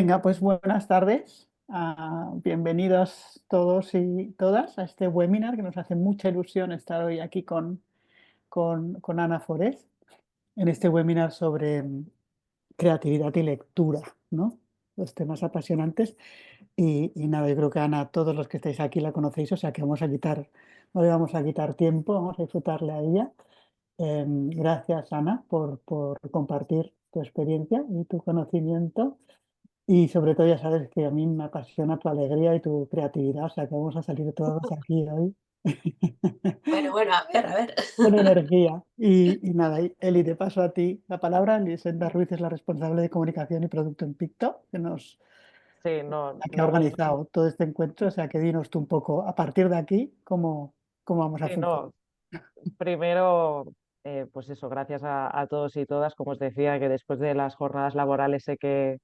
Venga, pues buenas tardes. Bienvenidos todos y todas a este webinar que nos hace mucha ilusión estar hoy aquí con Ana Forés en este webinar sobre creatividad y lectura, ¿no? Los temas apasionantes. Y nada, yo creo que Ana, todos los que estáis aquí la conocéis, o sea que no le vamos a quitar tiempo, vamos a disfrutarle a ella. Gracias, Ana, por compartir tu experiencia y tu conocimiento. Y sobre todo ya sabes que a mí me apasiona tu alegría y tu creatividad, o sea que vamos a salir todos aquí hoy Bueno, a ver, a ver. con energía. Y nada, Eli, te paso a ti la palabra. Elisenda Ruiz es la responsable de comunicación y producto en Picto, Sí, no, la que ha no, organizado todo este encuentro, o sea que dinos tú un poco a partir de aquí cómo vamos a sí, funcionar. no. Primero, pues eso, gracias a todos y todas. Como os decía, que después de las jornadas laborales sé que,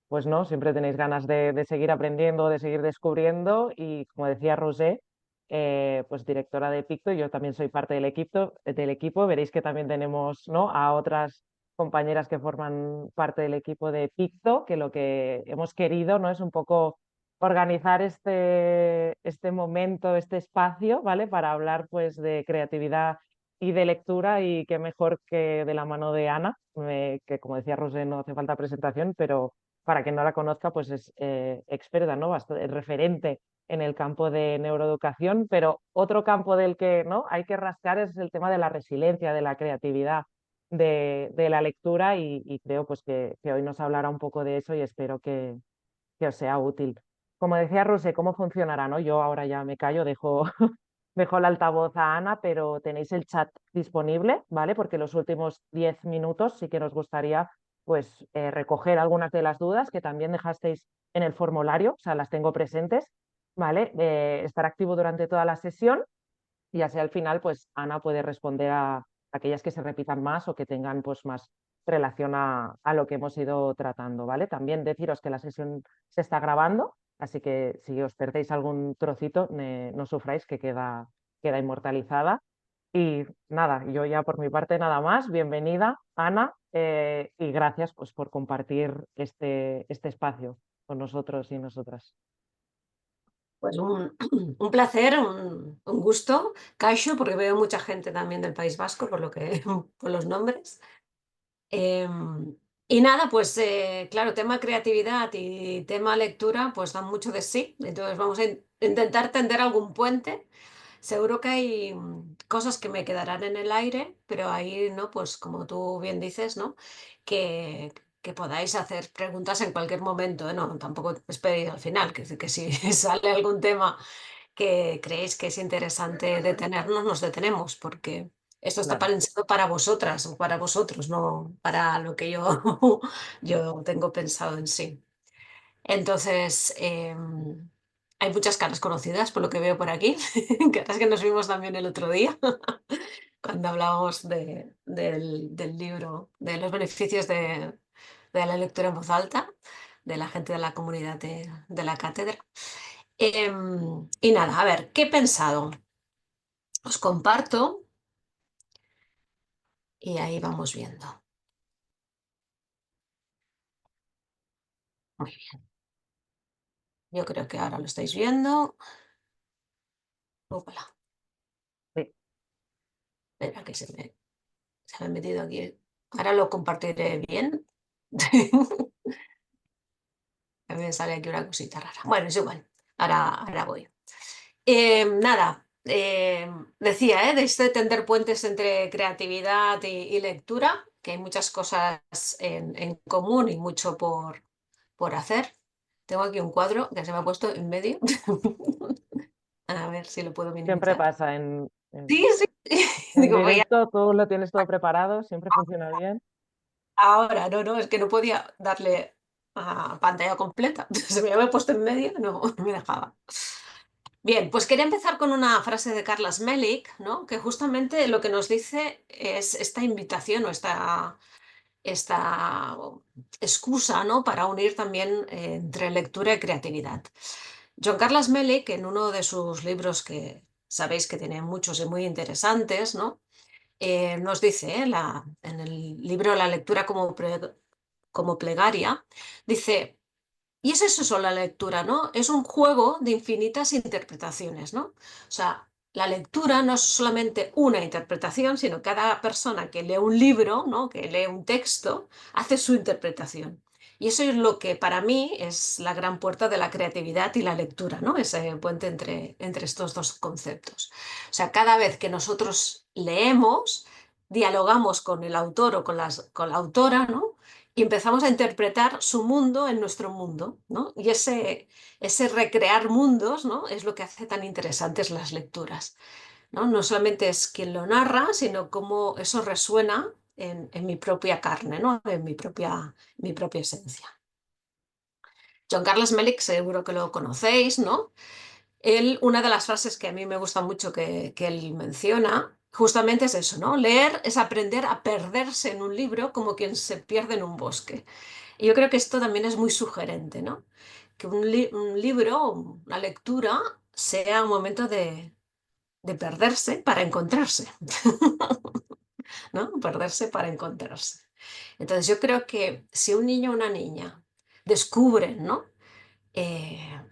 pues no, siempre tenéis ganas de seguir aprendiendo, de seguir descubriendo. Y como decía Rosé, pues directora de Picto, yo también soy parte del equipo. Veréis que también tenemos, ¿no?, a otras compañeras que forman parte del equipo de Picto, que lo que hemos querido, ¿no?, es un poco organizar este momento, este espacio, ¿vale? Para hablar pues de creatividad y de lectura, y qué mejor que de la mano de Ana, que como decía Rosé no hace falta presentación, pero para quien no la conozca pues es experta, ¿no? Referente en el campo de neuroeducación, pero otro campo del que, ¿no?, hay que rascar es el tema de la resiliencia, de la creatividad, de la lectura, y creo pues que hoy nos hablará un poco de eso, y espero que os sea útil. Como decía Rosé, ¿cómo funcionará, no? Yo ahora ya me callo, dejo el altavoz a Ana, pero tenéis el chat disponible, ¿vale? Porque los últimos 10 minutos sí que nos gustaría pues recoger algunas de las dudas que también dejasteis en el formulario, o sea, las tengo presentes, ¿vale? Estar activo durante toda la sesión, y así al final pues Ana puede responder a aquellas que se repitan más o que tengan pues más relación a lo que hemos ido tratando, ¿vale? También deciros que la sesión se está grabando, así que si os perdéis algún trocito, no sufráis, que queda inmortalizada. Y nada, yo ya por mi parte nada más. Bienvenida, Ana, y gracias pues por compartir este espacio con nosotros y nosotras. Pues Un placer, un gusto, Caixo, porque veo mucha gente también del País Vasco, por lo que, por los nombres. Y nada, pues claro, tema creatividad y tema lectura, pues dan mucho de sí. Entonces vamos a intentar tender algún puente. Seguro que hay cosas que me quedarán en el aire, pero ahí, ¿no? Pues como tú bien dices, ¿no? Que, que podáis hacer preguntas en cualquier momento, ¿eh? No, tampoco esperéis al final, que si sale algún tema que creéis que es interesante detenernos, nos detenemos, porque esto está Claro. pensado para vosotras o para vosotros, no para lo que yo tengo pensado en sí. Entonces, hay muchas caras conocidas por lo que veo por aquí, caras que nos vimos también el otro día cuando hablábamos del libro, de los beneficios de la lectura en voz alta, de la gente de la comunidad de la cátedra. Y nada, a ver, ¿qué he pensado? Os comparto y ahí vamos viendo. Muy bien, yo creo que ahora lo estáis viendo. Ópala, sí, espera que se me ha metido aquí. Ahora lo compartiré bien. A mí me sale aquí una cosita rara. Bueno, es igual. Ahora voy. Nada, decía, de esto de tender puentes entre creatividad y lectura, que hay muchas cosas en común y mucho por hacer. Tengo aquí un cuadro que se me ha puesto en medio. A ver si lo puedo siempre minimizar. pasa Sí, sí. en Digo, voy a... directo, tú lo tienes todo preparado, siempre funciona bien. Ahora, no, es que no podía darle a pantalla completa. Se me había puesto en medio, no me dejaba. Bien, pues quería empezar con una frase de Carlas Melick, ¿no? Que justamente lo que nos dice es esta invitación o esta excusa, ¿no?, para unir también entre lectura y creatividad. John Carlos Melick, en uno de sus libros que sabéis que tiene muchos y muy interesantes, ¿no? Nos dice, en el libro La lectura como plegaria, dice: Y es eso la lectura, ¿no? Es un juego de infinitas interpretaciones, ¿no? O sea, la lectura no es solamente una interpretación, sino cada persona que lee un libro, ¿no? Que lee un texto, hace su interpretación. Y eso es lo que para mí es la gran puerta de la creatividad y la lectura, ¿no? Ese puente entre estos dos conceptos. O sea, cada vez que nosotros leemos, dialogamos con el autor o con la autora, ¿no? Y empezamos a interpretar su mundo en nuestro mundo, ¿no? Y ese recrear mundos, ¿no? Es lo que hace tan interesantes las lecturas, ¿no? No solamente es quien lo narra, sino cómo eso resuena en mi propia carne, ¿no? En mi propia esencia. John Carlos Melick, seguro que lo conocéis, ¿no? Él, una de las frases que a mí me gusta mucho que él menciona, justamente es eso, ¿no? Leer es aprender a perderse en un libro como quien se pierde en un bosque. Y yo creo que esto también es muy sugerente, ¿no? Que un libro, una lectura, sea un momento de perderse para encontrarse, ¿no? Perderse para encontrarse. Entonces yo creo que si un niño o una niña descubren, ¿no?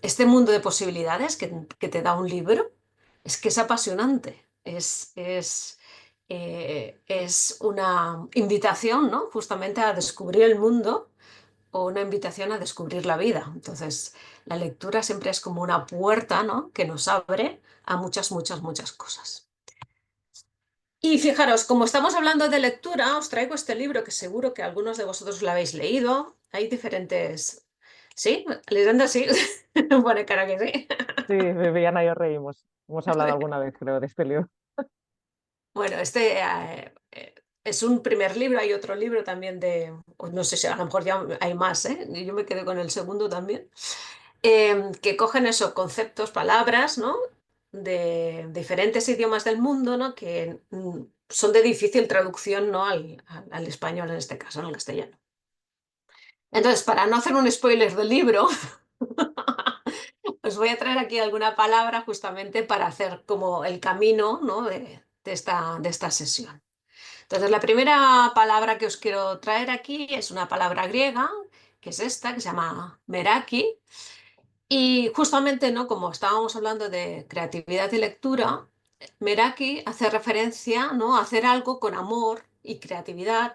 Este mundo de posibilidades que te da un libro, es que es apasionante, es una invitación, ¿no? Justamente a descubrir el mundo o una invitación a descubrir la vida. Entonces, la lectura siempre es como una puerta, ¿no? Que nos abre a muchas, muchas, muchas cosas. Y fijaros, como estamos hablando de lectura, os traigo este libro que seguro que algunos de vosotros lo habéis leído. Hay diferentes... ¿Sí? ¿Lisandra sí? Pone cara que sí. Sí, Viviana y yo reímos. Hemos hablado alguna vez, creo, de este libro. Bueno, este es un primer libro, hay otro libro también de, pues no sé si a lo mejor ya hay más, ¿eh? Yo me quedé con el segundo también, que cogen esos conceptos, palabras, ¿no? De diferentes idiomas del mundo, ¿no? Que son de difícil traducción, ¿no? Al español en este caso, en el castellano. Entonces, para no hacer un spoiler del libro, os voy a traer aquí alguna palabra justamente para hacer como el camino, ¿no? De esta sesión. Entonces, la primera palabra que os quiero traer aquí es una palabra griega, que es esta, que se llama meraki. Y justamente, ¿no? Como estábamos hablando de creatividad y lectura, meraki hace referencia, ¿no? A hacer algo con amor y creatividad,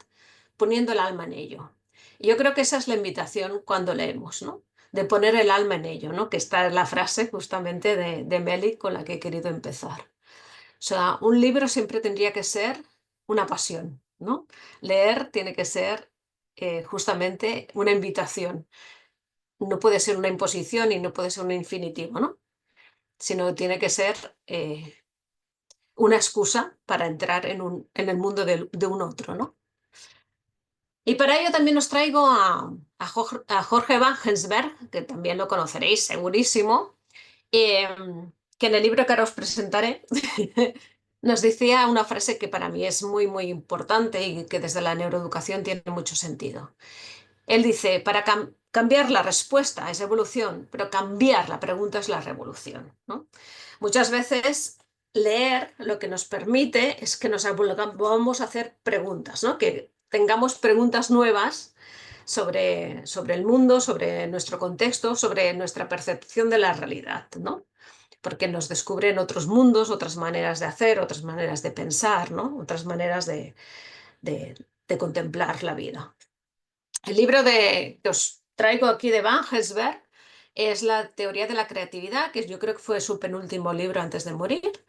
poniendo el alma en ello. Y yo creo que esa es la invitación cuando leemos, ¿no? De poner el alma en ello, ¿no? Que esta es la frase justamente de Meli con la que he querido empezar. O sea, un libro siempre tendría que ser una pasión, ¿no? Leer tiene que ser justamente una invitación. No puede ser una imposición y no puede ser un infinitivo, ¿no? Sino tiene que ser una excusa para entrar en el mundo de un otro, ¿no? Y para ello también os traigo a Jorge Wagensberg, que también lo conoceréis segurísimo, eh, que en el libro que ahora os presentaré nos decía una frase que para mí es muy, muy importante y que desde la neuroeducación tiene mucho sentido. Él dice, para cambiar la respuesta es evolución, pero cambiar la pregunta es la revolución, ¿no? Muchas veces leer lo que nos permite es que nos volvamos a hacer preguntas, ¿no? Que tengamos preguntas nuevas sobre el mundo, sobre nuestro contexto, sobre nuestra percepción de la realidad, ¿no? Porque nos descubren otros mundos, otras maneras de hacer, otras maneras de pensar, ¿no? Otras maneras de contemplar la vida. El libro que os traigo aquí de Van Helsberg es la teoría de la creatividad, que yo creo que fue su penúltimo libro antes de morir.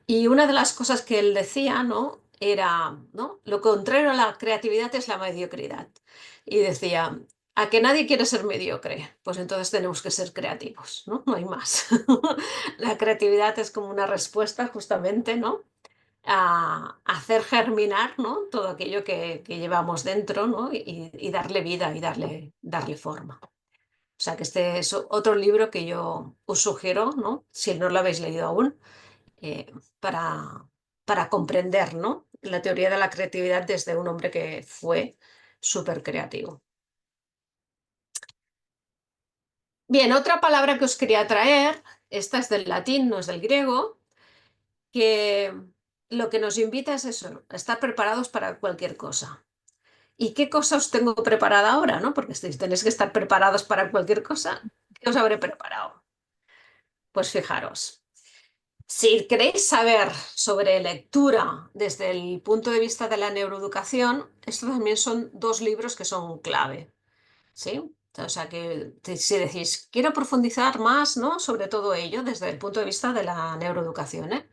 Y una de las cosas que él decía, ¿no? Era, ¿no? Lo contrario a la creatividad es la mediocridad. Y decía, a que nadie quiere ser mediocre, pues entonces tenemos que ser creativos, ¿no? No hay más. La creatividad es como una respuesta justamente, ¿no? A hacer germinar, ¿no? Todo aquello que llevamos dentro, ¿no? Y darle vida y darle forma. O sea que este es otro libro que yo os sugiero, ¿no? Si no lo habéis leído aún, eh, para, para comprender, ¿no? La teoría de la creatividad desde un hombre que fue súper creativo. Bien, otra palabra que os quería traer, esta es del latín, no es del griego, que lo que nos invita es eso, a estar preparados para cualquier cosa. ¿Y qué cosa os tengo preparada ahora, no? Porque tenéis que estar preparados para cualquier cosa. ¿Qué os habré preparado? Pues fijaros. Si queréis saber sobre lectura desde el punto de vista de la neuroeducación, estos también son dos libros que son clave, ¿sí? O sea que si decís, quiero profundizar más, ¿no? Sobre todo ello desde el punto de vista de la neuroeducación, ¿eh?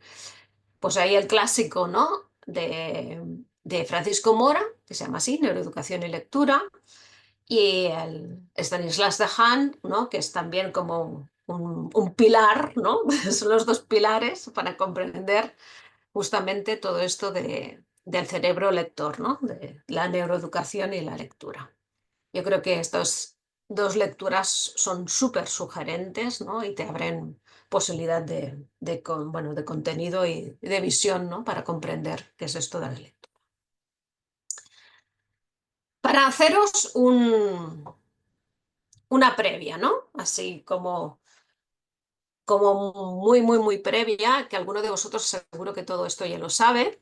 Pues hay el clásico, ¿no? De Francisco Mora, que se llama así, Neuroeducación y Lectura, y el Stanislas Dehaene, ¿no? Que es también como un pilar, ¿no? Son los dos pilares para comprender justamente todo esto del cerebro lector, ¿no? De la neuroeducación y la lectura. Yo creo que estas dos lecturas son súper sugerentes, ¿no? Y te abren posibilidad bueno, de contenido y de visión, ¿no? Para comprender qué es esto de la lectura. Para haceros una previa, ¿no? Así como muy, muy, muy previa, que alguno de vosotros seguro que todo esto ya lo sabe,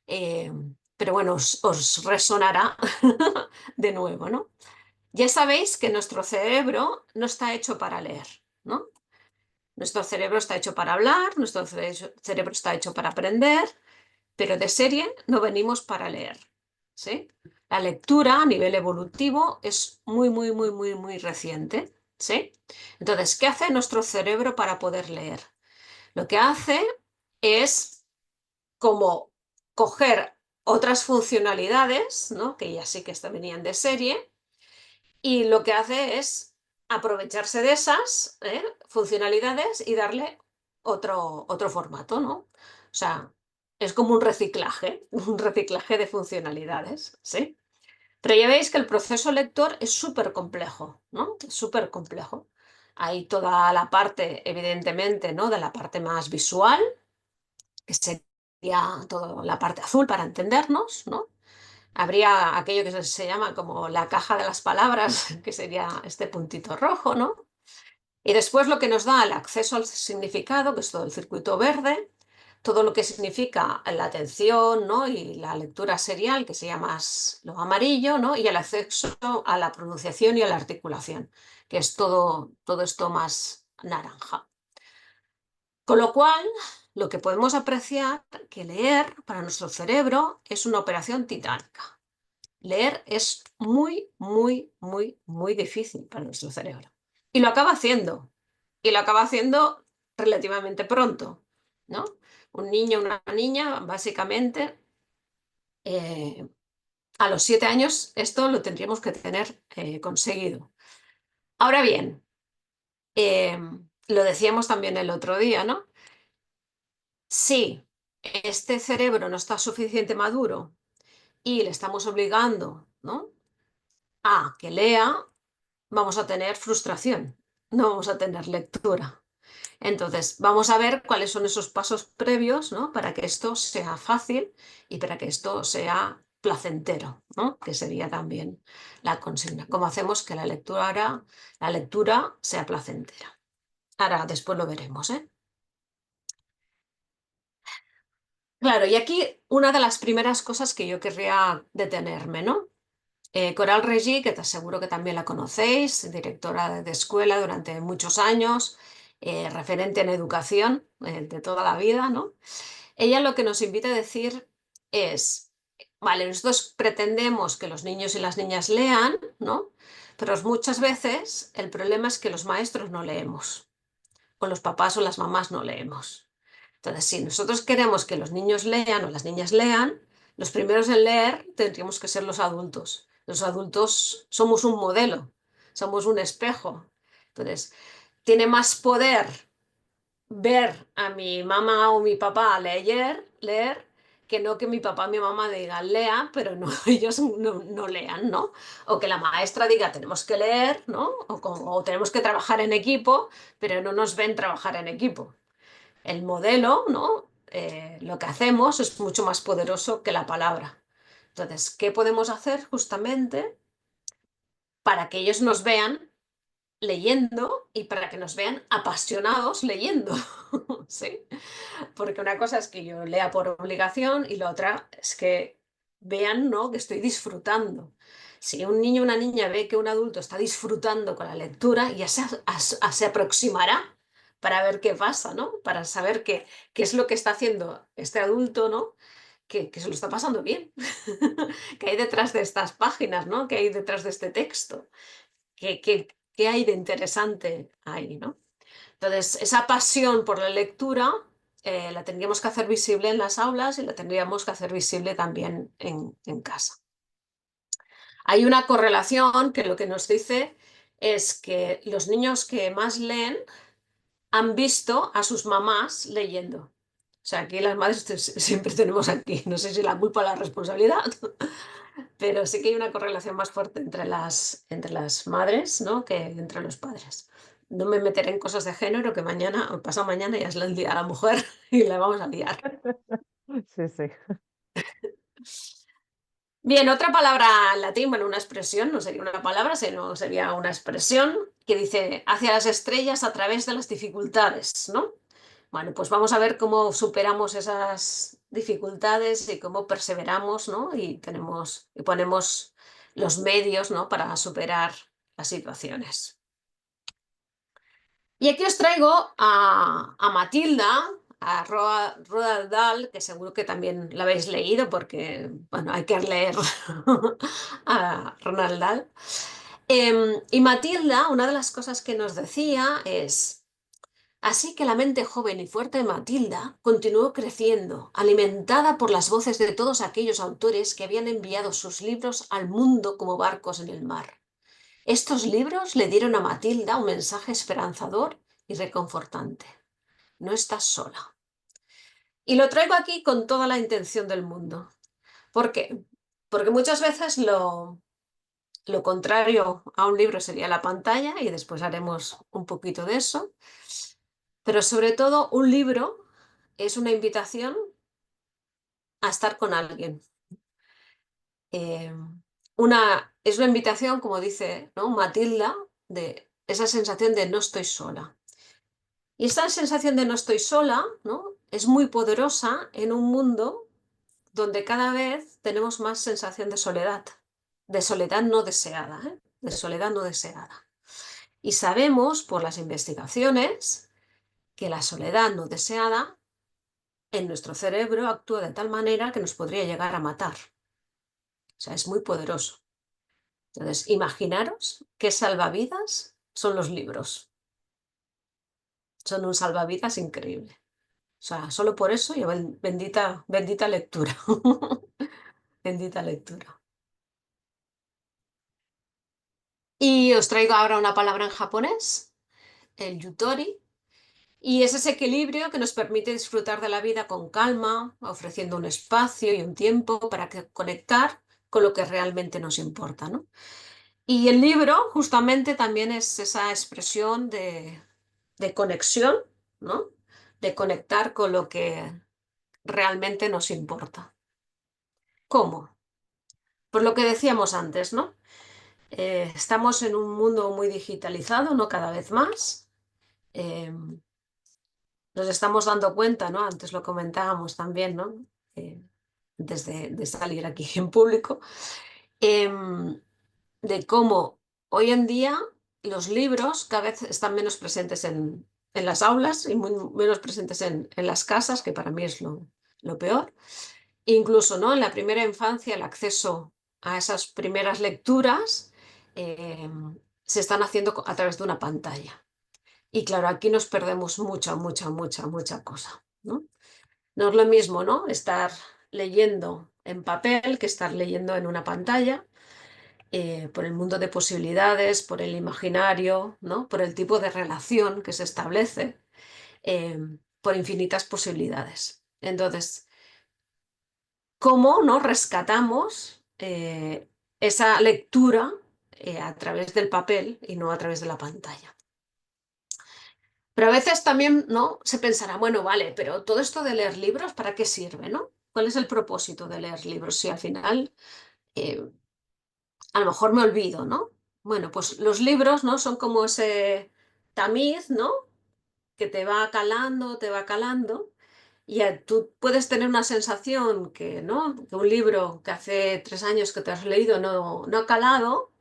eh, pero bueno, os resonará de nuevo, ¿no? Ya sabéis que nuestro cerebro no está hecho para leer, ¿no? Nuestro cerebro está hecho para hablar, nuestro cerebro está hecho para aprender, pero de serie no venimos para leer, ¿sí? La lectura a nivel evolutivo es muy, muy, muy, muy, muy reciente, ¿sí? Entonces, ¿qué hace nuestro cerebro para poder leer? Lo que hace es como coger otras funcionalidades, ¿no? Que ya sí que venían de serie, y lo que hace es aprovecharse de esas funcionalidades y darle otro formato, ¿no? O sea, es como un reciclaje de funcionalidades, ¿sí? Pero ya veis que el proceso lector es súper complejo, ¿no? Es súper complejo. Hay toda la parte, evidentemente, ¿no? De la parte más visual, que sería toda la parte azul para entendernos, ¿no? Habría aquello que se llama como la caja de las palabras, que sería este puntito rojo, ¿no? Y después lo que nos da el acceso al significado, que es todo el circuito verde, todo lo que significa la atención, ¿no? Y la lectura serial, que sería más lo amarillo, ¿no? Y el acceso a la pronunciación y a la articulación, que es todo esto más naranja. Con lo cual, lo que podemos apreciar que leer para nuestro cerebro es una operación titánica. Leer es muy, muy, muy, muy difícil para nuestro cerebro. Y lo acaba haciendo. Y lo acaba haciendo relativamente pronto, ¿no? Un niño o una niña, básicamente, eh, a los 7 años esto lo tendríamos que tener conseguido. Ahora bien, eh, lo decíamos también el otro día, ¿no? Si este cerebro no está suficiente maduro y le estamos obligando, ¿no? A que lea, vamos a tener frustración, no vamos a tener lectura. Entonces, vamos a ver cuáles son esos pasos previos, ¿no? Para que esto sea fácil y para que esto sea placentero, ¿no? Que sería también la consigna. ¿Cómo hacemos que la lectura sea placentera? Ahora, después lo veremos, ¿eh? Claro, y aquí una de las primeras cosas que yo querría detenerme, ¿no? Coral Regí, que te aseguro que también la conocéis, directora de escuela durante muchos años, referente en educación de toda la vida, ¿no? Ella lo que nos invita a decir es, vale, nosotros pretendemos que los niños y las niñas lean, ¿no? Pero muchas veces el problema es que los maestros no leemos, o los papás o las mamás no leemos. Entonces, si nosotros queremos que los niños lean o las niñas lean, los primeros en leer tendríamos que ser los adultos. Los adultos somos un modelo, somos un espejo. Entonces, tiene más poder ver a mi mamá o mi papá leer, que no que mi papá o mi mamá digan lea, pero no, ellos no lean, ¿no? O que la maestra diga tenemos que leer, ¿no? O tenemos que trabajar en equipo, pero no nos ven trabajar en equipo. El modelo, ¿no? Lo que hacemos es mucho más poderoso que la palabra. Entonces, ¿qué podemos hacer justamente para que ellos nos vean leyendo y para que nos vean apasionados leyendo? ¿Sí? Porque una cosa es que yo lea por obligación y la otra es que vean, ¿no?, que estoy disfrutando. Si un niño o una niña ve que un adulto está disfrutando con la lectura, ya se aproximará para ver qué pasa, ¿no? Para saber qué es lo que está haciendo este adulto, ¿no? Que se lo está pasando bien. ¿Qué hay detrás de estas páginas, ¿no? ¿Qué hay detrás de este texto? ¿Qué hay de interesante ahí, ¿no? Entonces, esa pasión por la lectura la tendríamos que hacer visible en las aulas y la tendríamos que hacer visible también en casa. Hay una correlación que lo que nos dice es que los niños que más leen han visto a sus mamás leyendo. O sea, aquí las madres siempre tenemos aquí, no sé si la culpa o la responsabilidad, pero sí que hay una correlación más fuerte entre las madres, ¿no?, que entre los padres. No me meteré en cosas de género que mañana o pasado mañana ya es el día de la mujer y la vamos a liar. Sí, sí. Bien, otra palabra en latín, bueno, una expresión, no sería una palabra, sino sería una expresión que dice hacia las estrellas a través de las dificultades, ¿no? Bueno, pues vamos a ver cómo superamos esas dificultades y cómo perseveramos, ¿no? Y ponemos los medios, ¿no?, para superar las situaciones. Y aquí os traigo a Matilda, a Roald Dahl, que seguro que también la habéis leído porque, bueno, hay que leer a Roald Dahl. Y Matilda, una de las cosas que nos decía es: así que la mente joven y fuerte de Matilda continuó creciendo, alimentada por las voces de todos aquellos autores que habían enviado sus libros al mundo como barcos en el mar. Estos libros le dieron a Matilda un mensaje esperanzador y reconfortante. No estás sola. Y lo traigo aquí con toda la intención del mundo. ¿Por qué? Porque muchas veces lo contrario a un libro sería la pantalla, y después haremos un poquito de eso. Pero sobre todo, un libro es una invitación a estar con alguien. Eh, es una invitación, como dice, ¿no?, Matilda, de esa sensación de no estoy sola. Y esta sensación de no estoy sola, ¿no?, es muy poderosa en un mundo donde cada vez tenemos más sensación de soledad no deseada, ¿eh?, de soledad no deseada. Y sabemos por las investigaciones que la soledad no deseada en nuestro cerebro actúa de tal manera que nos podría llegar a matar. O sea, es muy poderoso. Entonces, imaginaros qué salvavidas son los libros. Son un salvavidas increíble. O sea, solo por eso, y bendita, bendita lectura. Bendita lectura. Y os traigo ahora una palabra en japonés, el yutori, y es ese equilibrio que nos permite disfrutar de la vida con calma, ofreciendo un espacio y un tiempo para conectar con lo que realmente nos importa, ¿no? Y el libro justamente también es esa expresión de conexión, ¿no? De conectar con lo que realmente nos importa. ¿Cómo? Por lo que decíamos antes, ¿no? Estamos en un mundo muy digitalizado, ¿no?, cada vez más. Eh, Nos estamos dando cuenta, ¿no? Antes lo comentábamos también, ¿no? Antes de salir aquí en público, em, de cómo hoy en día los libros cada vez están menos presentes en las aulas y menos presentes en las casas, que para mí es lo peor. Incluso, ¿no?, en la primera infancia el acceso a esas primeras lecturas se están haciendo a través de una pantalla. Y claro, aquí nos perdemos mucha, mucha, mucha, mucha cosa, ¿no? No es lo mismo, ¿no?, estar leyendo en papel que estar leyendo en una pantalla, por el mundo de posibilidades, por el imaginario, ¿no?, por el tipo de relación que se establece, por infinitas posibilidades. Entonces, ¿cómo no rescatamos esa lectura a través del papel y no a través de la pantalla? Pero a veces también, ¿no?, se pensará, bueno, vale, pero todo esto de leer libros, ¿para qué sirve, no? ¿Cuál es el propósito de leer libros? Si al final eh, a lo mejor me olvido, ¿no? Bueno, pues los libros, ¿no?, son como ese tamiz, ¿no?, que te va calando, tú puedes tener una sensación que, ¿no? que un libro que hace 3 años que te has leído no ha calado,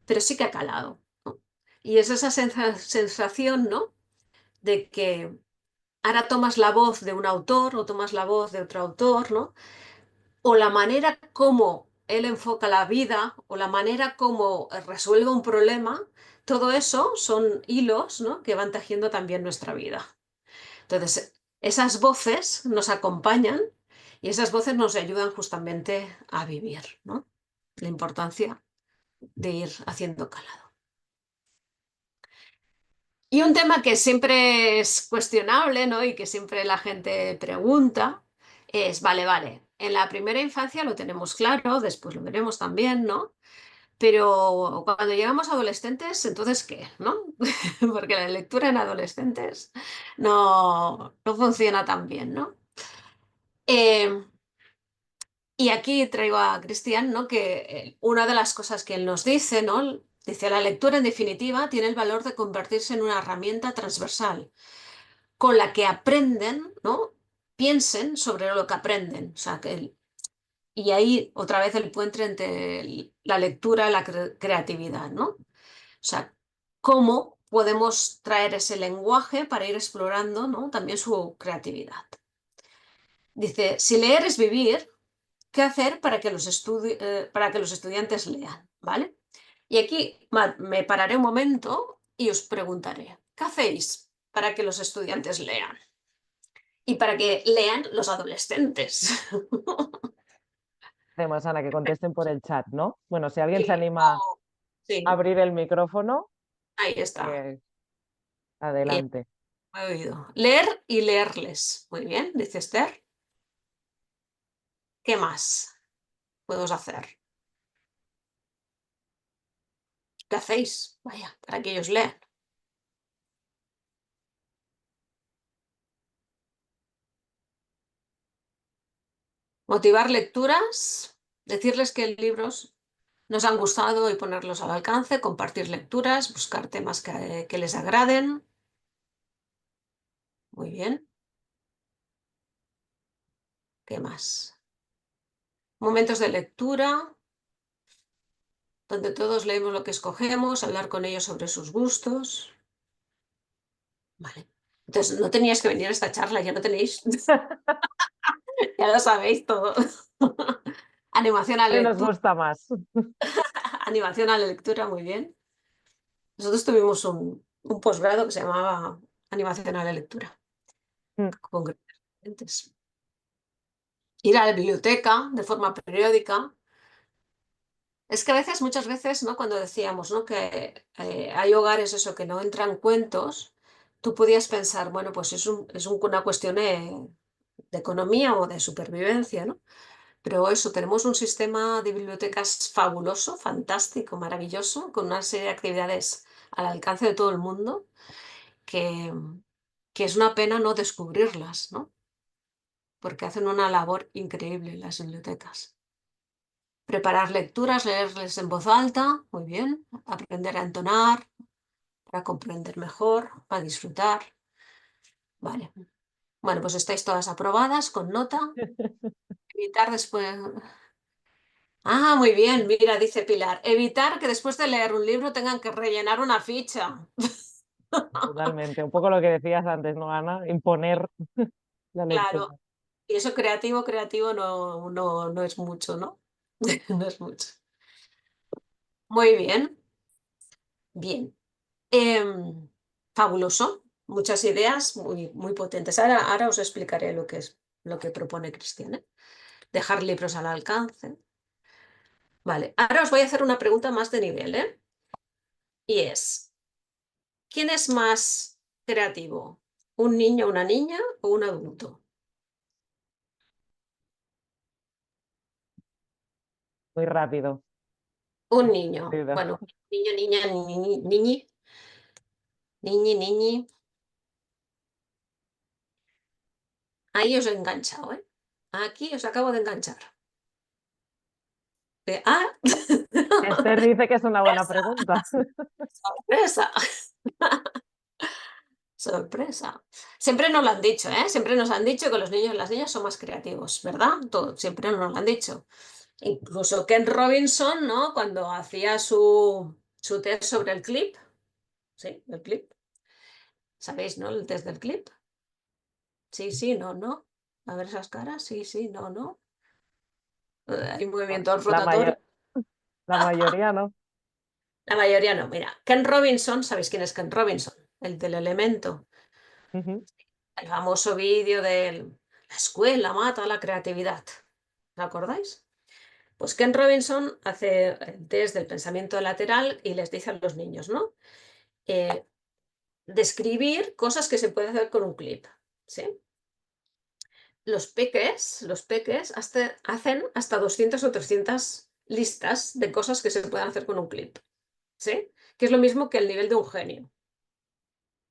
pero sí que ha calado, ¿no? Y es esa sensación, ¿no? de que ahora tomas la voz de un autor o tomas la voz de otro autor, ¿no? O la manera como él enfoca la vida o la manera como resuelve un problema, todo eso son hilos, ¿no? que van tejiendo también nuestra vida. Entonces, esas voces nos acompañan y esas voces nos ayudan justamente a vivir, ¿no? La importancia de ir haciendo calado. Y un tema que siempre es cuestionable, ¿no? y que siempre la gente pregunta es, vale, en la primera infancia lo tenemos claro, después lo veremos también, ¿no? Pero cuando llegamos a adolescentes, entonces, ¿qué? ¿No? Porque la lectura en adolescentes no funciona tan bien, ¿no? Eh, y aquí traigo a Cristian, ¿no? que una de las cosas que él nos dice, ¿no? Dice, la lectura en definitiva tiene el valor de convertirse en una herramienta transversal con la que aprenden, ¿no? Piensen sobre lo que aprenden. O sea, y ahí otra vez el puente entre la lectura y la creatividad, ¿no? O sea, cómo podemos traer ese lenguaje para ir explorando, ¿no? también su creatividad. Dice, si leer es vivir, ¿qué hacer para que para que los estudiantes lean? ¿Vale? Y aquí me pararé un momento y os preguntaré, ¿qué hacéis para que los estudiantes lean? Y para que lean los adolescentes. Hacemos, Ana, que contesten por el chat, ¿no? Bueno, si alguien se Sí, anima a sí, abrir el micrófono, ahí está. eh, Eh, adelante. he oído. Leer y leerles. Muy bien, dice Esther. ¿Qué más podemos hacer? ¿Qué hacéis? Vaya, para que ellos lean. Motivar lecturas, decirles que libros nos han gustado y ponerlos al alcance, compartir lecturas, buscar temas que les agraden. Muy bien. ¿Qué más? Momentos de lectura, donde todos leemos lo que escogemos, hablar con ellos sobre sus gustos. Vale. Entonces, no teníais que venir a esta charla, ya lo tenéis, ya lo sabéis todo. Animación a Hoy nos lectura, gusta más. animación a la lectura, muy bien. Nosotros tuvimos un posgrado que se llamaba Animación a la lectura, Mm, con grandes. Ir a la biblioteca de forma periódica. Es que a veces, muchas veces, ¿no? Cuando decíamos, ¿no? que hay hogares eso que no entran cuentos, tú podías pensar, bueno, pues una cuestión de economía o de supervivencia, ¿no? Pero eso, tenemos un sistema de bibliotecas fabuloso, fantástico, maravilloso, con una serie de actividades al alcance de todo el mundo, que, que es una pena no descubrirlas, ¿no? Porque hacen una labor increíble en las bibliotecas. Preparar lecturas, leerles en voz alta, muy bien. Aprender a entonar, para comprender mejor, para disfrutar. Vale. Bueno, pues estáis todas aprobadas con nota. Evitar después. Ah, muy bien, mira, dice Pilar. Evitar que después de leer un libro tengan que rellenar una ficha. Totalmente. Un poco lo que decías antes, ¿no, Ana? Imponer la Claro. lectura. Y eso creativo no es mucho, ¿no? No es mucho. Muy bien, bien. Em, fabuloso. Muchas ideas muy potentes. Ahora os explicaré lo que propone Cristian, ¿eh? Dejar libros al alcance. Vale, ahora os voy a hacer una pregunta más de nivel, ¿eh? Y es, ¿quién es más creativo? ¿Un niño, una niña o un adulto? Muy rápido. Un niño. Rápido. Bueno, niño, niña, niñi, niñi, niñi. Ahí os he enganchado, ¿eh? Aquí os acabo de enganchar. ¡Ah! Esther dice que es una buena pregunta. ¡Sorpresa! Sorpresa. Siempre nos lo han dicho, ¿eh? Siempre nos han dicho que los niños y las niñas son más creativos, ¿verdad? Todo, siempre nos lo han dicho. Incluso Ken Robinson, ¿no? Cuando hacía su test sobre el clip, ¿sí? El clip. ¿Sabéis, no? El test del clip. Sí, sí, no, no. A ver esas caras, sí, sí, no, no. Hay movimientos La rotatorios. la mayoría no. La mayoría no. Mira, Ken Robinson, ¿sabéis quién es Ken Robinson? El del Elemento. Ujú. El famoso vídeo de la escuela mata la creatividad. ¿Lo acordáis? Pues Ken Robinson hace el test del pensamiento lateral y les dice a los niños, ¿no? Eh, describir cosas que se puede hacer con un clip, ¿sí? Los peques hacen hasta 200 o 300 listas de cosas que se pueden hacer con un clip, ¿sí? Que es lo mismo que el nivel de un genio,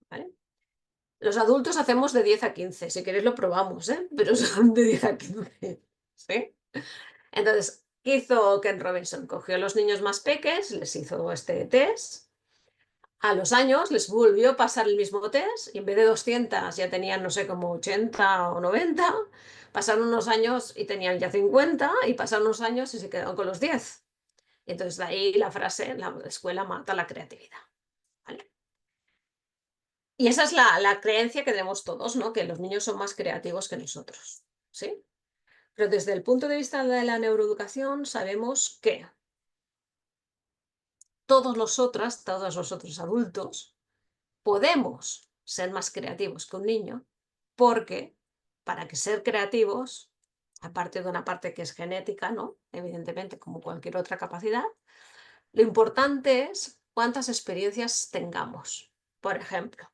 ¿vale? Los adultos hacemos de 10 a 15, si queréis lo probamos, ¿eh? Pero son de 10 a 15, ¿sí? Entonces, ¿qué hizo Ken Robinson? Cogió a los niños más peques, les hizo este test. A los años les volvió a pasar el mismo test y en vez de 200 ya tenían, no sé, como 80 o 90. Pasaron unos años y tenían ya 50 y pasaron unos años y se quedaron con los 10. Y entonces de ahí la frase, la escuela mata la creatividad, ¿vale? Y esa es la creencia que tenemos todos, ¿no? Que los niños son más creativos que nosotros, ¿sí? Pero desde el punto de vista de la neuroeducación sabemos que todos los otros adultos, podemos ser más creativos que un niño porque para que ser creativos, aparte de una parte que es genética, ¿no? Evidentemente, como cualquier otra capacidad, lo importante es cuántas experiencias tengamos. Por ejemplo,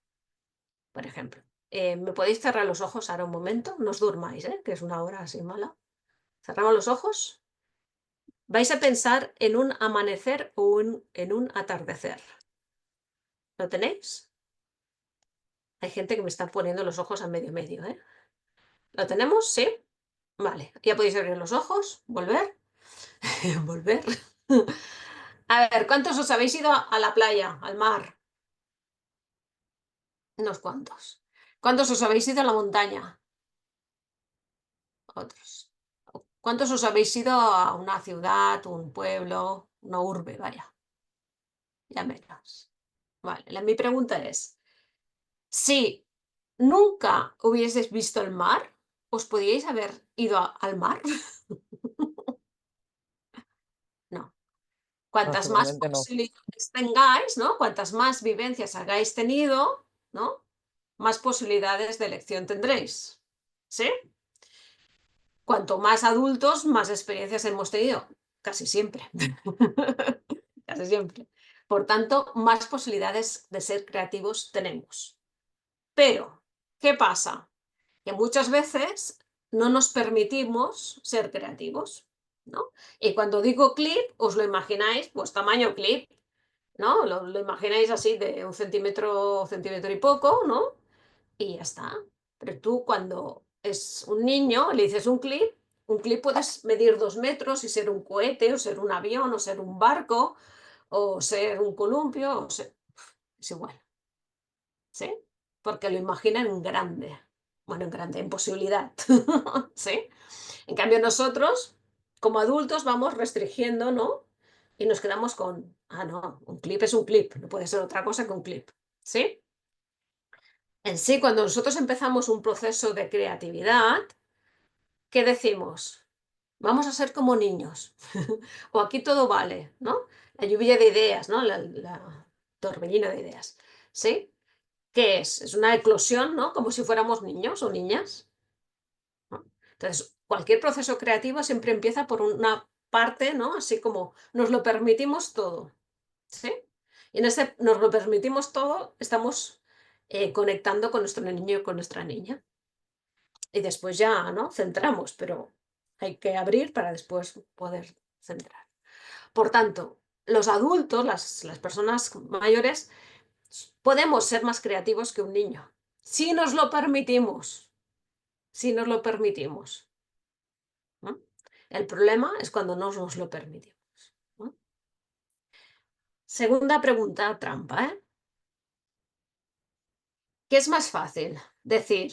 ¿me podéis cerrar los ojos ahora un momento? No os durmáis, ¿eh? Que es una hora así mala. Cerramos los ojos. Vais a pensar en un amanecer o en un atardecer. ¿Lo tenéis? Hay gente que me está poniendo los ojos a medio, ¿eh? ¿Lo tenemos? Sí. Vale. Ya podéis abrir los ojos. Volver. Volver. A ver, ¿cuántos os habéis ido a la playa, al mar? Unos cuantos. ¿Cuántos os habéis ido a la montaña? Otros. ¿Cuántos os habéis ido a una ciudad, un pueblo, una urbe? Vaya, ya menos. Vale, mi pregunta es, si nunca hubieseis visto el mar, ¿os podíais haber ido al mar? No. No, Cuantas más seguramente no. posibilidades tengáis, ¿no? Cuantas más vivencias hayáis tenido, ¿no? Más posibilidades de elección tendréis. ¿Sí? Cuanto más adultos, más experiencias hemos tenido. Casi siempre. Casi siempre. Por tanto, más posibilidades de ser creativos tenemos. Pero, ¿qué pasa? Que muchas veces no nos permitimos ser creativos, ¿no? Y cuando digo clip, os lo imagináis, pues tamaño clip, ¿no? Lo imagináis así de un centímetro y poco, ¿no? Y ya está. Pero tú cuando es un niño, le dices un clip puedes medir 2 metros y ser un cohete, o ser un avión, o ser un barco, o ser un columpio, es igual, ¿sí? Porque lo imaginan en grande. Bueno, en grande, en posibilidad, ¿sí? En cambio nosotros, como adultos, vamos restringiendo, ¿no? Y nos quedamos con, no, un clip es un clip, no puede ser otra cosa que un clip, ¿sí? En sí, cuando nosotros empezamos un proceso de creatividad, ¿qué decimos? Vamos a ser como niños. O aquí todo vale, ¿no? La lluvia de ideas, ¿no? La torbellino de ideas. ¿Sí? ¿Qué es? Es una eclosión, ¿no? Como si fuéramos niños o niñas, ¿no? Entonces, cualquier proceso creativo siempre empieza por una parte, ¿no? Así como nos lo permitimos todo, ¿sí? Y en ese nos lo permitimos todo, estamos conectando con nuestro niño y con nuestra niña. Y después ya, ¿no? Centramos, pero hay que abrir para después poder centrar. Por tanto, los adultos, las personas mayores, podemos ser más creativos que un niño, si nos lo permitimos, si nos lo permitimos, ¿no? El problema es cuando no nos lo permitimos, ¿no? Segunda pregunta trampa, ¿eh? ¿Qué es más fácil? Decir,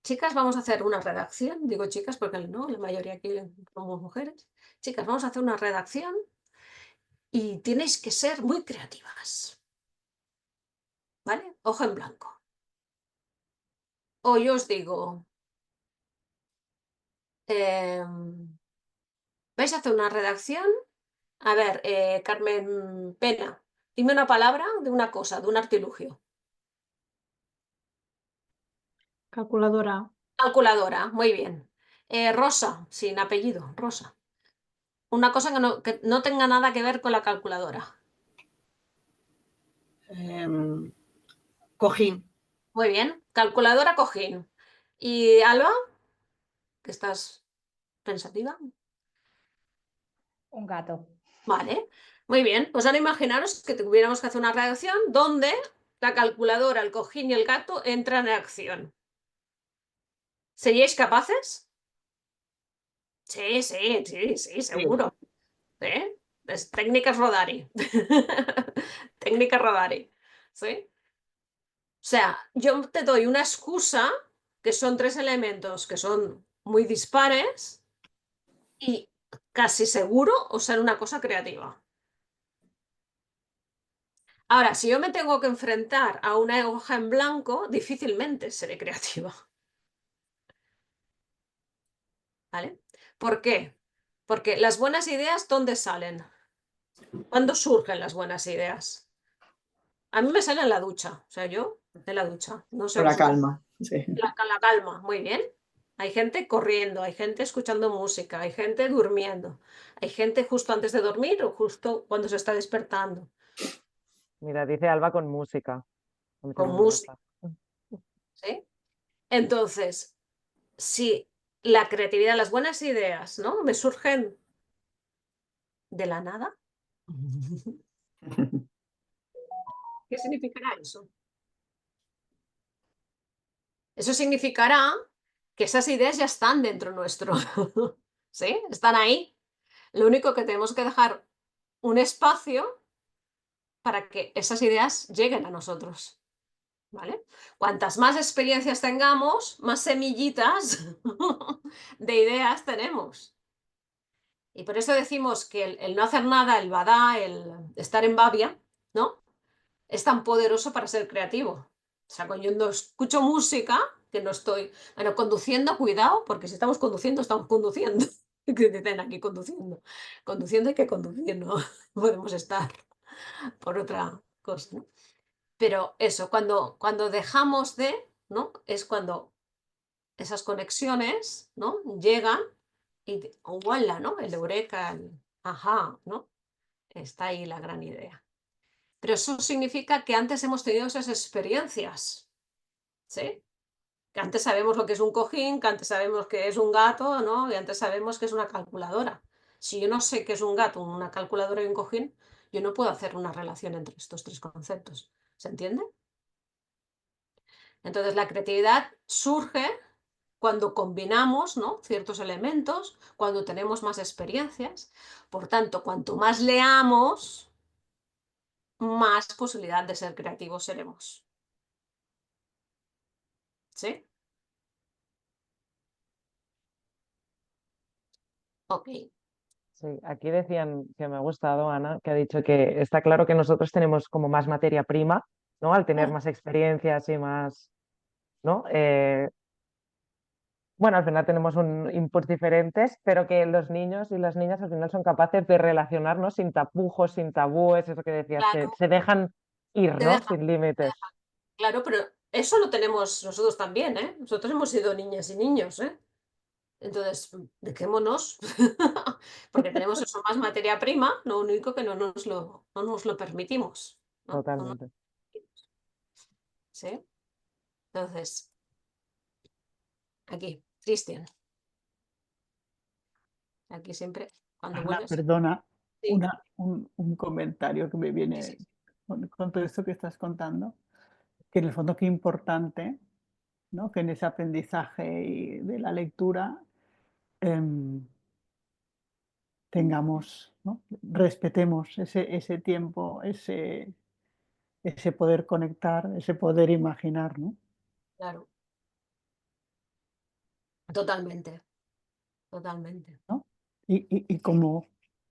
chicas, vamos a hacer una redacción. Digo chicas porque no, la mayoría aquí somos mujeres. Chicas, vamos a hacer una redacción y tenéis que ser muy creativas. ¿Vale? Hoja en blanco. O yo os digo, vais a hacer una redacción. A ver, Carmen Pena, dime una palabra de una cosa, de un artilugio. Calculadora. Calculadora, muy bien. Rosa, sin apellido, Rosa. Una cosa que no tenga nada que ver con la calculadora. Cojín. Muy bien. Calculadora, cojín. ¿Y Alba? ¿Que estás pensativa? Un gato. Vale. Muy bien. Pues ahora imaginaros que tuviéramos que hacer una redacción donde la calculadora, el cojín y el gato entran en acción. ¿Seríais capaces? Sí, sí, sí, sí, seguro. ¿Sí? Es técnicas Rodari. Técnica Rodari. ¿Sí? O sea, yo te doy una excusa, que son 3 elementos que son muy dispares, y casi seguro os sale una cosa creativa. Ahora, si yo me tengo que enfrentar a una hoja en blanco, difícilmente seré creativa. ¿Vale? ¿Por qué? Porque las buenas ideas, ¿dónde salen? ¿Cuándo surgen las buenas ideas? A mí me sale en la ducha, o sea, yo en la ducha. No sé Con la vosotros. calma. Sí. La calma, muy bien. Hay gente corriendo, hay gente escuchando música, hay gente durmiendo, hay gente justo antes de dormir o justo cuando se está despertando, Mira, dice Alba con música. A mí con también me música, gusta. ¿sí? Entonces, si la creatividad, las buenas ideas, ¿no? Me surgen de la nada, ¿qué significará eso? Eso significará que esas ideas ya están dentro nuestro, ¿sí? Están ahí. Lo único que tenemos que dejar un espacio para que esas ideas lleguen a nosotros, ¿vale? Cuantas más experiencias tengamos, más semillitas de ideas tenemos. Y por eso decimos que el no hacer nada, el badá, el estar en babia, ¿no? Es tan poderoso para ser creativo. O sea, cuando yo no escucho música, que no estoy, bueno, conduciendo, cuidado, porque si estamos conduciendo, estamos conduciendo. Que dicen aquí conduciendo. Conduciendo hay que conducir, ¿no? Podemos estar por otra cosa, ¿no? Pero eso, cuando dejamos de, ¿no? Es cuando esas conexiones, ¿no? Llegan y, ¡guala!, ¿no? El eureka, el ajá, ¿no? Está ahí la gran idea. Pero eso significa que antes hemos tenido esas experiencias, ¿sí? Que antes sabemos lo que es un cojín, que antes sabemos que es un gato, ¿no? Y antes sabemos que es una calculadora. Si yo no sé qué es un gato, una calculadora y un cojín, yo no puedo hacer una relación entre estos 3 conceptos. ¿Se entiende? Entonces, la creatividad surge cuando combinamos, ¿no?, ciertos elementos, cuando tenemos más experiencias. Por tanto, cuanto más leamos, más posibilidad de ser creativos seremos. ¿Sí? Ok. Sí, aquí decían que me ha gustado, Ana, que ha dicho que está claro que nosotros tenemos como más materia prima, ¿no? Al tener más experiencias y más, ¿no? Bueno, al final tenemos un inputs diferentes, pero que los niños y las niñas al final son capaces de relacionarnos sin tapujos, sin tabúes, eso que decías, que Claro, se dejan ir, te ¿no? deja, Sin límites. claro, pero eso lo tenemos nosotros también, ¿eh? Nosotros hemos sido niñas y niños, ¿eh? Entonces, dejémonos, porque tenemos eso más materia prima, lo único que no nos lo permitimos, ¿no? Totalmente. ¿Sí? Entonces, aquí, Cristian, aquí siempre, cuando Ana, vuelves, perdona, sí, un comentario que me sí, sí, viene con todo esto que estás contando, que en el fondo qué importante, ¿no?, que en ese aprendizaje de la lectura tengamos, ¿no?, respetemos ese tiempo, ese poder conectar, ese poder imaginar, ¿no? Claro. Totalmente, totalmente. ¿No? Y como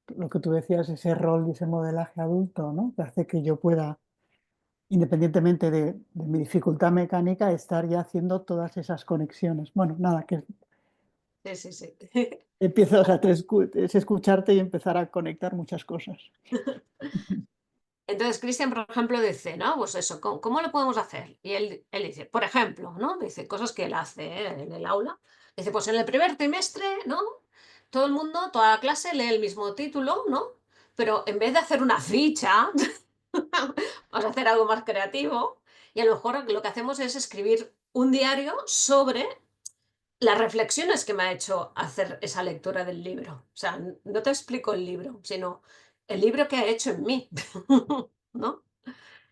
lo que tú decías, ese rol y ese modelaje adulto, ¿no? Que hace que yo pueda, independientemente de mi dificultad mecánica, estar ya haciendo todas esas conexiones. Bueno, nada, que Sí, sí, sí. empiezo, o sea, es escucharte y empezar a conectar muchas cosas. Entonces, Cristian, por ejemplo, dice, ¿no? Pues eso, ¿cómo lo podemos hacer? Y él dice, por ejemplo, ¿no? Dice cosas que él hace en el aula. Dice, pues en el primer trimestre, ¿no? Todo el mundo, toda la clase lee el mismo título, ¿no? Pero en vez de hacer una ficha, vamos a hacer algo más creativo. Y a lo mejor lo que hacemos es escribir un diario sobre las reflexiones que me ha hecho hacer esa lectura del libro. O sea, no te explico el libro, sino el libro que ha hecho en mí, ¿no? O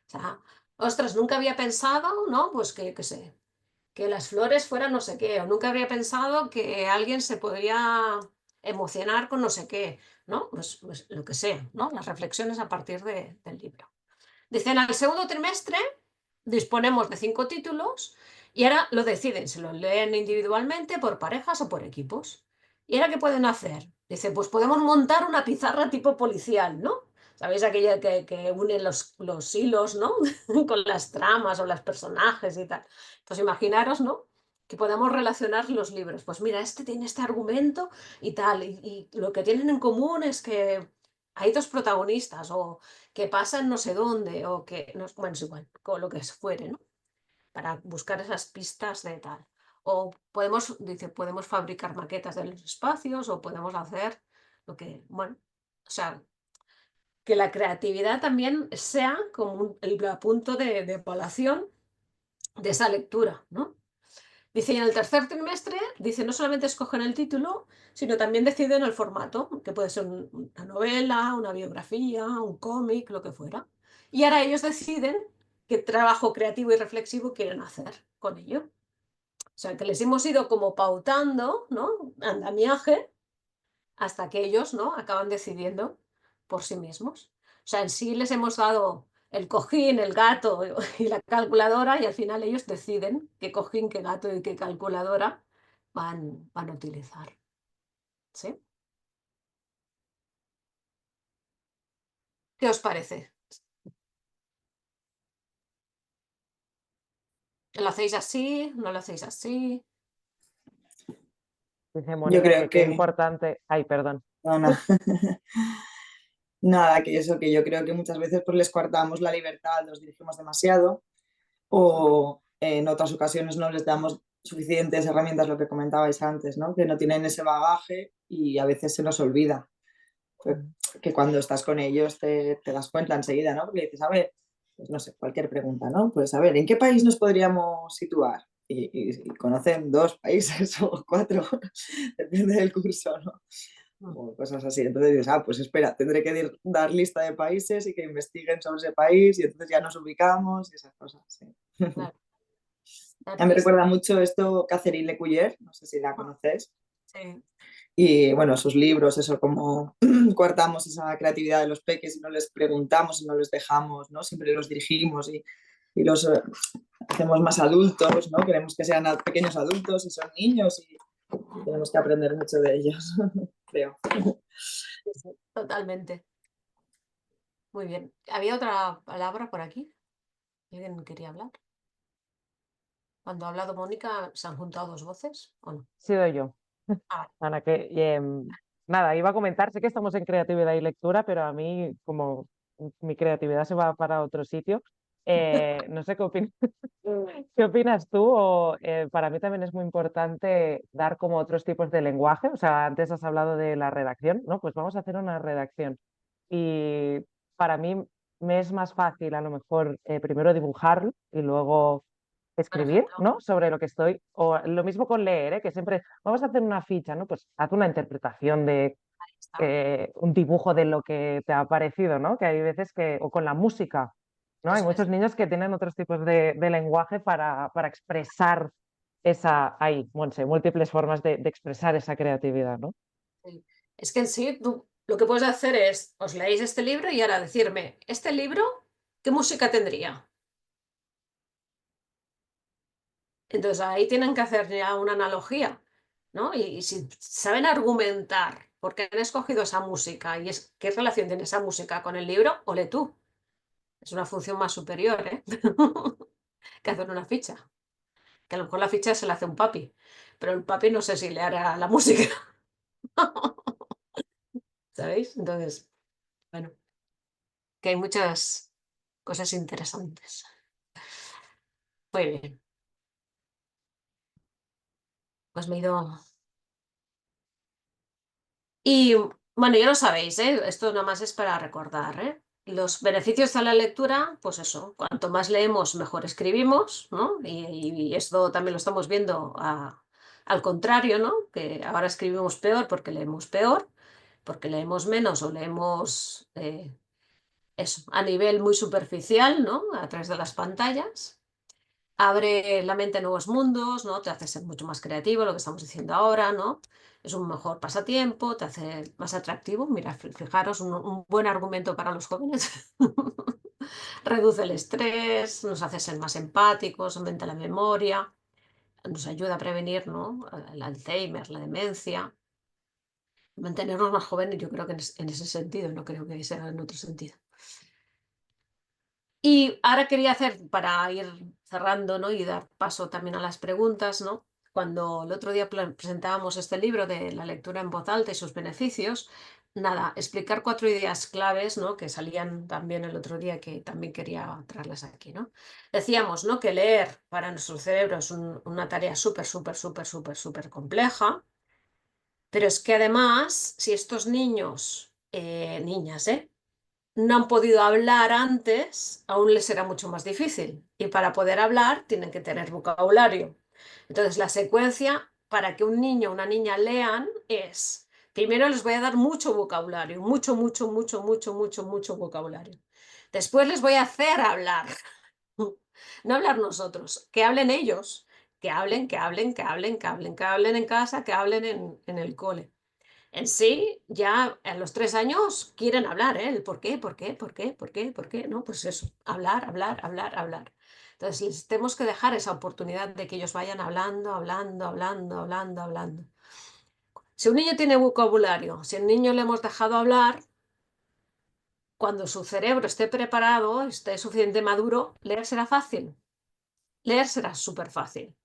sea, ostras, nunca había pensado, ¿no? Pues que sé, que las flores fueran no sé qué, o nunca habría pensado que alguien se podría emocionar con no sé qué, ¿no? Pues lo que sea, ¿no? Las reflexiones a partir del libro. Dicen, al segundo trimestre disponemos de 5 títulos y ahora lo deciden, se los leen individualmente, por parejas o por equipos. ¿Y ahora qué pueden hacer? Dice, pues podemos montar una pizarra tipo policial, ¿no? ¿Sabéis aquella que une los hilos, ¿no? Con las tramas o los personajes y tal. Pues imaginaros, ¿no? Que podamos relacionar los libros. Pues mira, este tiene este argumento y tal. Y lo que tienen en común es que hay dos protagonistas o que pasan no sé dónde o que, no, bueno, es igual, con lo que fuere, ¿no? Para buscar esas pistas de tal. O podemos, dice, podemos fabricar maquetas de los espacios o podemos hacer lo que, bueno, o sea, que la creatividad también sea como el punto de evaluación de esa lectura, ¿no? Dice, y en el tercer trimestre, dice, no solamente escogen el título, sino también deciden el formato, que puede ser una novela, una biografía, un cómic, lo que fuera. Y ahora ellos deciden qué trabajo creativo y reflexivo quieren hacer con ello. O sea, que les hemos ido como pautando, ¿no? Andamiaje, hasta que ellos, ¿no? Acaban decidiendo por sí mismos. O sea, en sí les hemos dado el cojín, el gato y la calculadora y al final ellos deciden qué cojín, qué gato y qué calculadora van a utilizar. ¿Sí? ¿Qué os parece? ¿Lo hacéis así? ¿No lo hacéis así? Dice Yo Mónica creo que qué que, importante. Ay, perdón. Ana, nada, que eso, que yo creo que muchas veces pues les cortamos la libertad, los dirigimos demasiado o en otras ocasiones no les damos suficientes herramientas, lo que comentabais antes, ¿no? Que no tienen ese bagaje y a veces se nos olvida. Que cuando estás con ellos te das cuenta enseguida, ¿no? Porque dices, a ver, pues no sé, cualquier pregunta, ¿no? Pues a ver, ¿en qué país nos podríamos situar? Y conocen 2 países o 4, depende del curso, ¿no? O cosas así. Entonces dices, pues espera, tendré que dar lista de países y que investiguen sobre ese país y entonces ya nos ubicamos y esas cosas, sí. Claro. A mí me recuerda mucho esto Catherine Lecuyer, no sé si la conoces. Sí. Y bueno, sus libros, eso, como coartamos esa creatividad de los peques y no les preguntamos y no les dejamos, ¿no? Siempre los dirigimos y los hacemos más adultos, ¿no? Queremos que sean pequeños adultos y son niños y tenemos que aprender mucho de ellos, creo. Sí, sí, totalmente. Muy bien. ¿Había otra palabra por aquí? ¿Alguien quería hablar? Cuando ha hablado Mónica, ¿se han juntado 2 voces o no? He sido yo. Ah, Ana, que nada, iba a comentar, sé que estamos en creatividad y lectura, pero a mí, como mi creatividad se va para otro sitio, no sé qué opinas tú, o para mí también es muy importante dar como otros tipos de lenguaje, o sea, antes has hablado de la redacción, ¿no? Pues vamos a hacer una redacción. Y para mí me es más fácil a lo mejor primero dibujarlo y luego escribir, perfecto. ¿no? Sobre lo que estoy, o lo mismo con leer, ¿eh? Que siempre vamos a hacer una ficha, ¿no? Pues haz una interpretación de Ahí está. un dibujo de lo que te ha parecido, ¿no? Que hay veces que, o con la música, ¿no? Hay Eso es. muchos niños que tienen otros tipos de lenguaje para expresar Monse, múltiples formas de expresar esa creatividad, ¿no? Sí. Es que en sí tú lo que puedes hacer es, os leéis este libro y ahora decirme, ¿este libro ¿qué música tendría? Entonces ahí tienen que hacer ya una analogía, ¿no? Y si saben argumentar por qué han escogido esa música y qué relación tiene esa música con el libro, ole tú. Es una función más superior, ¿eh? que hacer una ficha. Que a lo mejor la ficha se la hace un papi, pero el papi no sé si le hará la música, ¿sabéis? Entonces, bueno, que hay muchas cosas interesantes. Muy bien, pues me he ido. Y bueno, ya lo sabéis, ¿eh? Esto nada más es para recordar, ¿eh? Los beneficios de la lectura, pues eso, cuanto más leemos, mejor escribimos, ¿no? Y esto también lo estamos viendo al contrario, ¿no? Que ahora escribimos peor porque leemos menos o leemos eso, a nivel muy superficial, ¿no? A través de las pantallas. Abre la mente a nuevos mundos, ¿no? Te hace ser mucho más creativo, lo que estamos diciendo ahora, ¿no? Es un mejor pasatiempo, te hace más atractivo. Mira, fijaros, un buen argumento para los jóvenes. Reduce el estrés, nos hace ser más empáticos, aumenta la memoria, nos ayuda a prevenir, ¿no? El Alzheimer, la demencia. Mantenernos más jóvenes, yo creo que en ese sentido, no creo que sea en otro sentido. Y ahora quería hacer, para ir cerrando, ¿no? Y dar paso también a las preguntas, ¿no? Cuando el otro día presentábamos este libro de la lectura en voz alta y sus beneficios, nada, explicar 4 ideas claves, ¿no? Que salían también el otro día, que también quería traerlas aquí, ¿no? Decíamos, ¿no? Que leer para nuestro cerebro es una tarea súper, súper, súper, súper, súper compleja, pero es que además, si estos niños, niñas, no han podido hablar antes, aún les será mucho más difícil. Y para poder hablar tienen que tener vocabulario. Entonces, la secuencia para que un niño o una niña lean es, primero les voy a dar mucho vocabulario, mucho, mucho, mucho, mucho, mucho, mucho vocabulario. Después les voy a hacer hablar. No hablar nosotros, que hablen ellos, que hablen, que hablen, que hablen, que hablen, que hablen en casa, que hablen en el cole. En sí, ya a los 3 años quieren hablar, ¿eh? El por qué, por qué, por qué, por qué, por qué, ¿no? Pues eso, hablar, hablar, hablar, hablar. Entonces, les tenemos que dejar esa oportunidad de que ellos vayan hablando, hablando, hablando, hablando, hablando. Si un niño tiene vocabulario, si al niño le hemos dejado hablar, cuando su cerebro esté preparado, esté suficiente maduro, leer será fácil. Leer será súper fácil.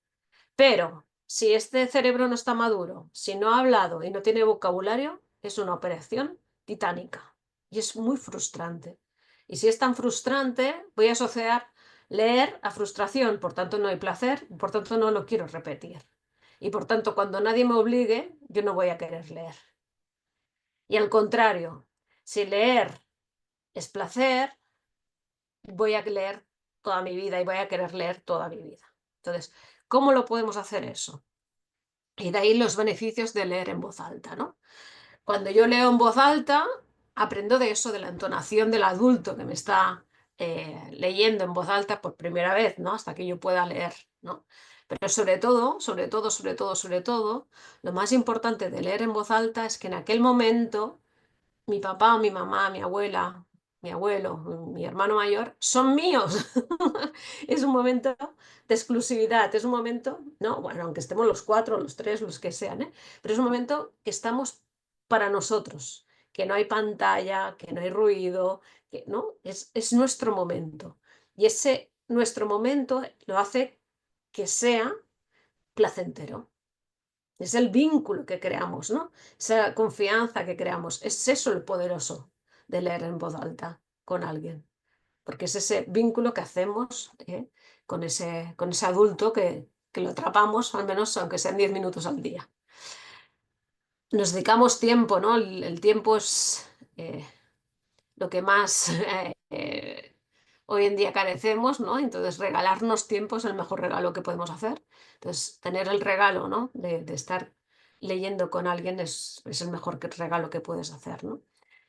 Pero si este cerebro no está maduro, si no ha hablado y no tiene vocabulario, es una operación titánica y es muy frustrante. Y si es tan frustrante, voy a asociar leer a frustración, por tanto no hay placer, por tanto no lo quiero repetir. Y por tanto, cuando nadie me obligue, yo no voy a querer leer. Y al contrario, si leer es placer, voy a leer toda mi vida y voy a querer leer toda mi vida. Entonces, ¿cómo lo podemos hacer eso? Y de ahí los beneficios de leer en voz alta, ¿no? Cuando yo leo en voz alta, aprendo de eso, de la entonación del adulto que me está leyendo en voz alta por primera vez, ¿no? Hasta que yo pueda leer, ¿no? Pero sobre todo, sobre todo, sobre todo, sobre todo, lo más importante de leer en voz alta es que en aquel momento mi papá, mi mamá, mi abuela, mi abuelo, mi hermano mayor, son míos. Es un momento de exclusividad, es un momento, no, bueno, aunque estemos los 4, los 3, los que sean, ¿eh? Pero es un momento que estamos para nosotros, que no hay pantalla, que no hay ruido, que no, es nuestro momento. Y ese nuestro momento lo hace que sea placentero. Es el vínculo que creamos, ¿no? Esa confianza que creamos. Es eso lo poderoso de leer en voz alta con alguien. Porque es ese vínculo que hacemos con ese adulto que lo atrapamos, al menos aunque sean 10 minutos al día. Nos dedicamos tiempo, ¿no? El tiempo es lo que más hoy en día carecemos, ¿no? Entonces, regalarnos tiempo es el mejor regalo que podemos hacer. Entonces, tener el regalo, ¿no? De estar leyendo con alguien es el mejor regalo que puedes hacer, ¿no?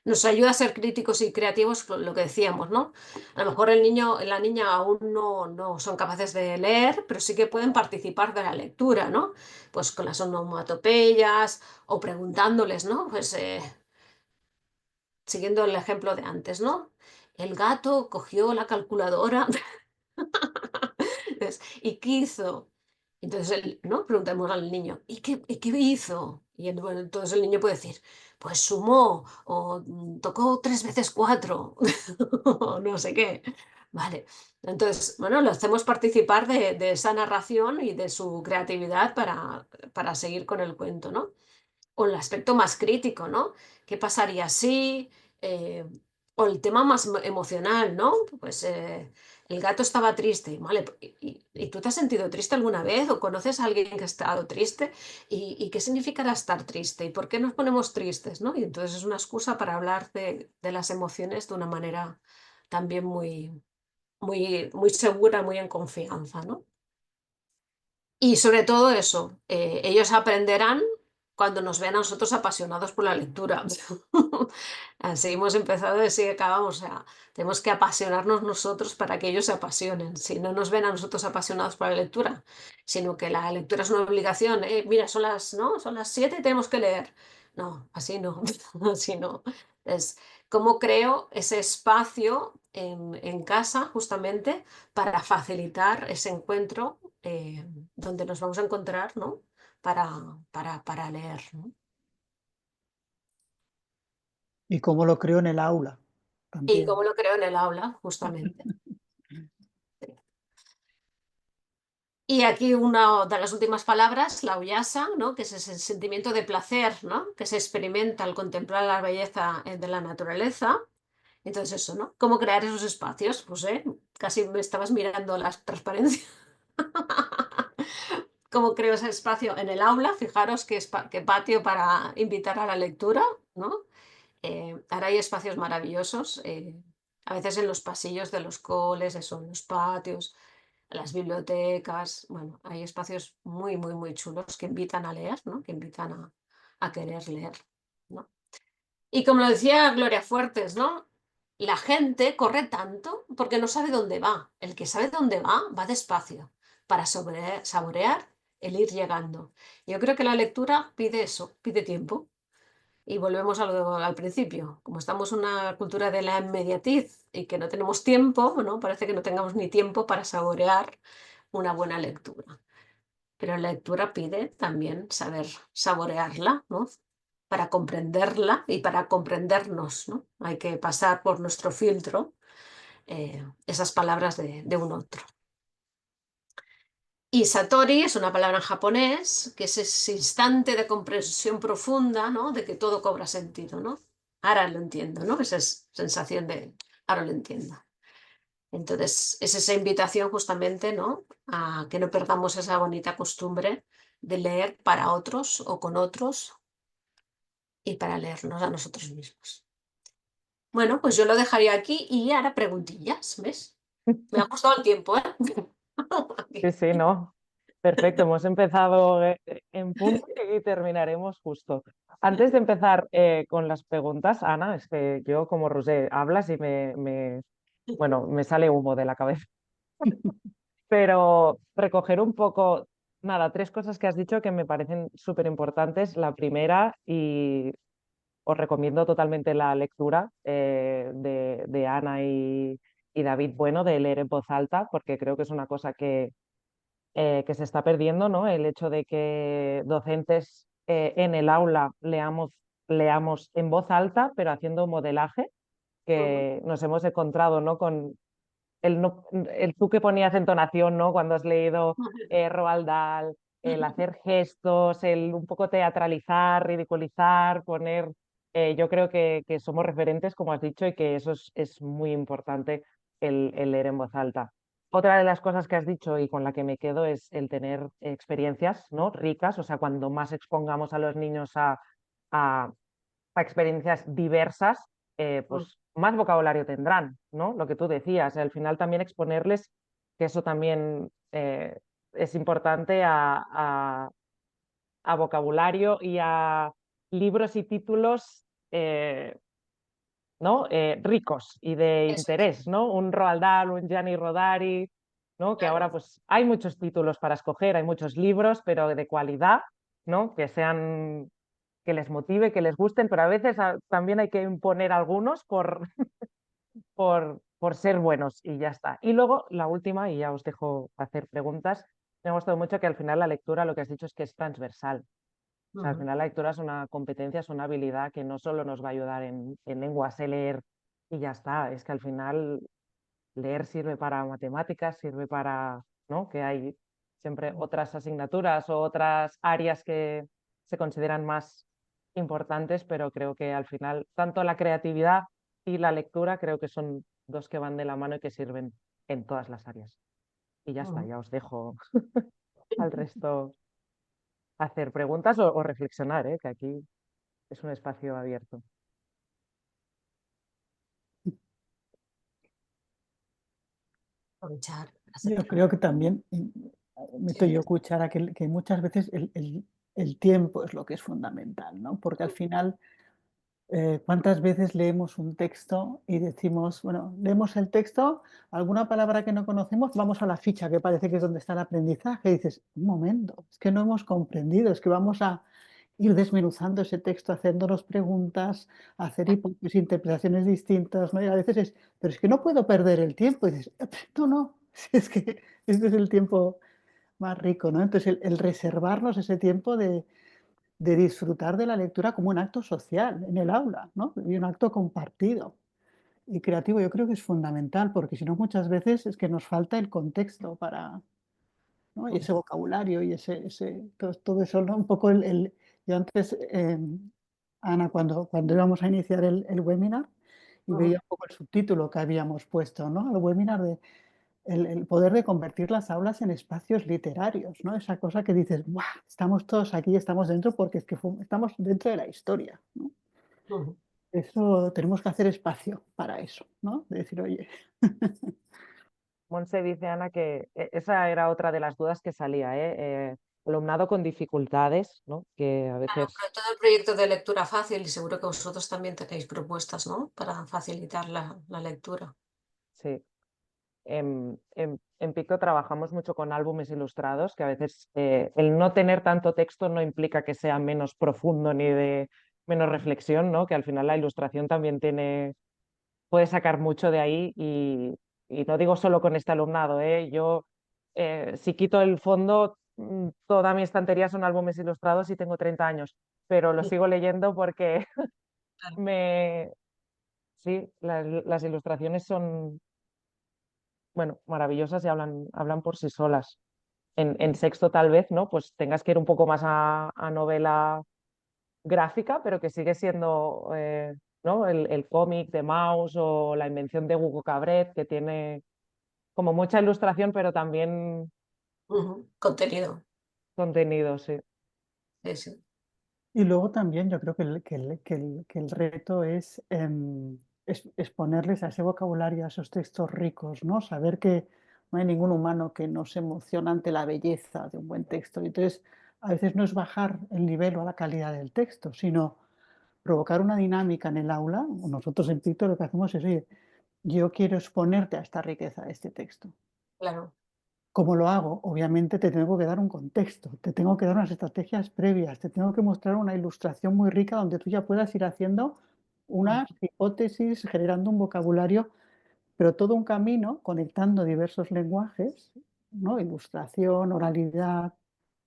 Nos ayuda a ser críticos y creativos, lo que decíamos, ¿no? A lo mejor el niño y la niña aún no son capaces de leer, pero sí que pueden participar de la lectura, ¿no? Pues con las onomatopeyas o preguntándoles, ¿no? Pues siguiendo el ejemplo de antes, ¿no? el gato cogió la calculadora ¿y qué hizo? Entonces, ¿no? Preguntamos al niño, ¿y qué hizo? Y bueno, entonces el niño puede decir, pues sumó o tocó 3 veces 4 o no sé qué. Vale. Entonces, bueno, lo hacemos participar de esa narración y de su creatividad para seguir con el cuento, ¿no? O el aspecto más crítico, ¿no? ¿Qué pasaría si? Eh, o el tema más emocional, ¿no? Pues el gato estaba triste, ¿vale? ¿Y tú te has sentido triste alguna vez? ¿O conoces a alguien que ha estado triste? ¿Y qué significará estar triste? ¿Y por qué nos ponemos tristes, ¿no? Y entonces es una excusa para hablar de las emociones de una manera también muy, muy, muy segura, muy en confianza, ¿no? Y sobre todo eso, ellos aprenderán cuando nos vean a nosotros apasionados por la lectura. Así hemos empezado y así acabamos. O sea, tenemos que apasionarnos nosotros para que ellos se apasionen. Si no nos ven a nosotros apasionados por la lectura, sino que la lectura es una obligación. Mira, ¿no? Son las 7 y tenemos que leer. No, así no, así no. Es cómo creo ese espacio en casa justamente para facilitar ese encuentro donde nos vamos a encontrar, ¿no? Para leer, ¿no? Y cómo lo creo en el aula Y como también. lo creo en el aula, justamente. Y aquí una de las últimas palabras, la uyasa, ¿no? Que es ese sentimiento de placer, ¿no? Que se experimenta al contemplar la belleza de la naturaleza. Entonces eso, ¿no? ¿Cómo crear esos espacios? Pues casi me estabas mirando las transparencias. ¿Cómo creo ese espacio en el aula? Fijaros qué patio para invitar a la lectura, ¿no? Ahora hay espacios maravillosos, a veces en los pasillos de los coles, eso, en los patios, en las bibliotecas. Bueno, hay espacios muy, muy, muy chulos que invitan a leer, ¿no? Que invitan a querer leer, ¿no? Y como lo decía Gloria Fuertes, ¿no? La gente corre tanto porque no sabe dónde va. El que sabe dónde va despacio para saborear el ir llegando. Yo creo que la lectura pide eso, pide tiempo. Y volvemos al principio. Como estamos en una cultura de la inmediatez y que no tenemos tiempo, ¿no? Parece que no tengamos ni tiempo para saborear una buena lectura. Pero la lectura pide también saber saborearla, ¿no? Para comprenderla y para comprendernos, ¿no? Hay que pasar por nuestro filtro esas palabras de un otro. Y satori es una palabra en japonés, que es ese instante de comprensión profunda, ¿no? De que todo cobra sentido, ¿no? Ahora lo entiendo, ¿no? Esa sensación de, ahora lo entiendo. Entonces, es esa invitación justamente, ¿no? A que no perdamos esa bonita costumbre de leer para otros o con otros y para leernos a nosotros mismos. Bueno, pues yo lo dejaría aquí y ahora preguntillas, ¿ves? Me ha gustado el tiempo, ¿eh? Sí, sí, no. Perfecto, hemos empezado en punto y terminaremos justo. Antes de empezar con las preguntas, Ana, es que yo como Rosé hablas y bueno, me sale humo de la cabeza. Pero recoger un poco, nada, 3 cosas que has dicho que me parecen súper importantes. La primera, y os recomiendo totalmente la lectura de Ana y David Bueno, de leer en voz alta, porque creo que es una cosa que se está perdiendo, ¿no? El hecho de que docentes en el aula leamos en voz alta, pero haciendo modelaje, que nos hemos encontrado, ¿no? Con el tú que ponías entonación, ¿no? Cuando has leído Roald Dahl, el hacer gestos, el un poco teatralizar, ridiculizar, poner... yo creo que somos referentes, como has dicho, y que eso es muy importante, el leer en voz alta. Otra de las cosas que has dicho y con la que me quedo es el tener experiencias, ¿no? Ricas, o sea, cuando más expongamos a los niños a experiencias diversas, pues más vocabulario tendrán, ¿no? Lo que tú decías, al final también exponerles que eso también es importante a vocabulario y a libros y títulos ¿no? Ricos y de Eso es, interés, ¿no? Un Roald Dahl, un Gianni Rodari, ¿no? Que claro. ahora pues hay muchos títulos para escoger, hay muchos libros, pero de cualidad, ¿no? Que sean, que les motive, que les gusten, pero a veces también hay que imponer algunos por, por ser buenos y ya está. Y luego la última, y ya os dejo hacer preguntas, me ha gustado mucho que al final la lectura, lo que has dicho es que es transversal. O sea, al Ujú. final la lectura es una competencia, es una habilidad que no solo nos va a ayudar en lengua, sé leer y ya está, es que al final leer sirve para matemáticas, sirve para, ¿no? Que hay siempre otras asignaturas o otras áreas que se consideran más importantes, pero creo que al final tanto la creatividad y la lectura creo que son dos que van de la mano y que sirven en todas las áreas. Y ya está, Ujú. ya os dejo al resto hacer preguntas o reflexionar, ¿eh? Que aquí es un espacio abierto. Aprovechar para hacer Yo creo que preguntas. también, meto yo cuchara, que muchas veces el tiempo es lo que es fundamental, ¿no? Porque al final, ¿cuántas veces leemos un texto y decimos, bueno, leemos el texto, alguna palabra que no conocemos, vamos a la ficha, que parece que es donde está el aprendizaje, y dices, un momento, es que no hemos comprendido, es que vamos a ir desmenuzando ese texto, haciéndonos preguntas, hacer interpretaciones distintas, ¿no? Y a veces es, pero es que no puedo perder el tiempo, y dices, no, no, si es que este es el tiempo más rico, ¿no? Entonces, el reservarnos ese tiempo de disfrutar de la lectura como un acto social en el aula, ¿no? Y un acto compartido y creativo, yo creo que es fundamental, porque si no, muchas veces es que nos falta el contexto para, ¿no? Y ese vocabulario y todo eso, ¿no? Un poco yo antes, Ana, cuando íbamos a iniciar el webinar y Ujú. veía un poco el subtítulo que habíamos puesto, ¿no? Al webinar de el poder de convertir las aulas en espacios literarios, ¿no? Esa cosa que dices, ¡buah! Estamos todos aquí, estamos dentro porque es que estamos dentro de la historia, ¿no? Ujú. Eso tenemos que hacer espacio para eso, ¿no? De decir, oye, Monse dice, Ana, que esa era otra de las dudas que salía, ¿eh? Alumnado con dificultades, ¿no? Que a Claro, veces, pero todo el proyecto de lectura fácil y seguro que vosotros también tenéis propuestas, ¿no? Para facilitar la lectura. sí. En Pico trabajamos mucho con álbumes ilustrados, que a veces el no tener tanto texto no implica que sea menos profundo ni de menos reflexión, ¿no? Que al final la ilustración también puede sacar mucho de ahí y no digo solo con este alumnado, ¿eh? Yo, si quito el fondo, toda mi estantería son álbumes ilustrados y tengo 30 años, pero lo sigo leyendo porque Claro. me... Sí, las ilustraciones son, bueno, maravillosas y hablan por sí solas. En sexto tal vez, ¿no? Pues tengas que ir un poco más a novela gráfica, pero que sigue siendo, ¿no? El cómic de Maus o la invención de Hugo Cabret, que tiene como mucha ilustración, pero también Ujú. Contenido. contenido, sí. Sí, sí. y luego también yo creo que el reto es exponerles a ese vocabulario, a esos textos ricos, ¿no? Saber que no hay ningún humano que no se emociona ante la belleza de un buen texto. Y entonces, a veces no es bajar el nivel o la calidad del texto, sino provocar una dinámica en el aula. Nosotros en Picto lo que hacemos es, oye, yo quiero exponerte a esta riqueza de este texto. Claro. ¿Cómo lo hago? Obviamente te tengo que dar un contexto, te tengo que dar unas estrategias previas, te tengo que mostrar una ilustración muy rica donde tú ya puedas ir haciendo Ujú. unas hipótesis, generando un vocabulario, pero todo un camino conectando diversos lenguajes, ¿no? Ilustración, oralidad,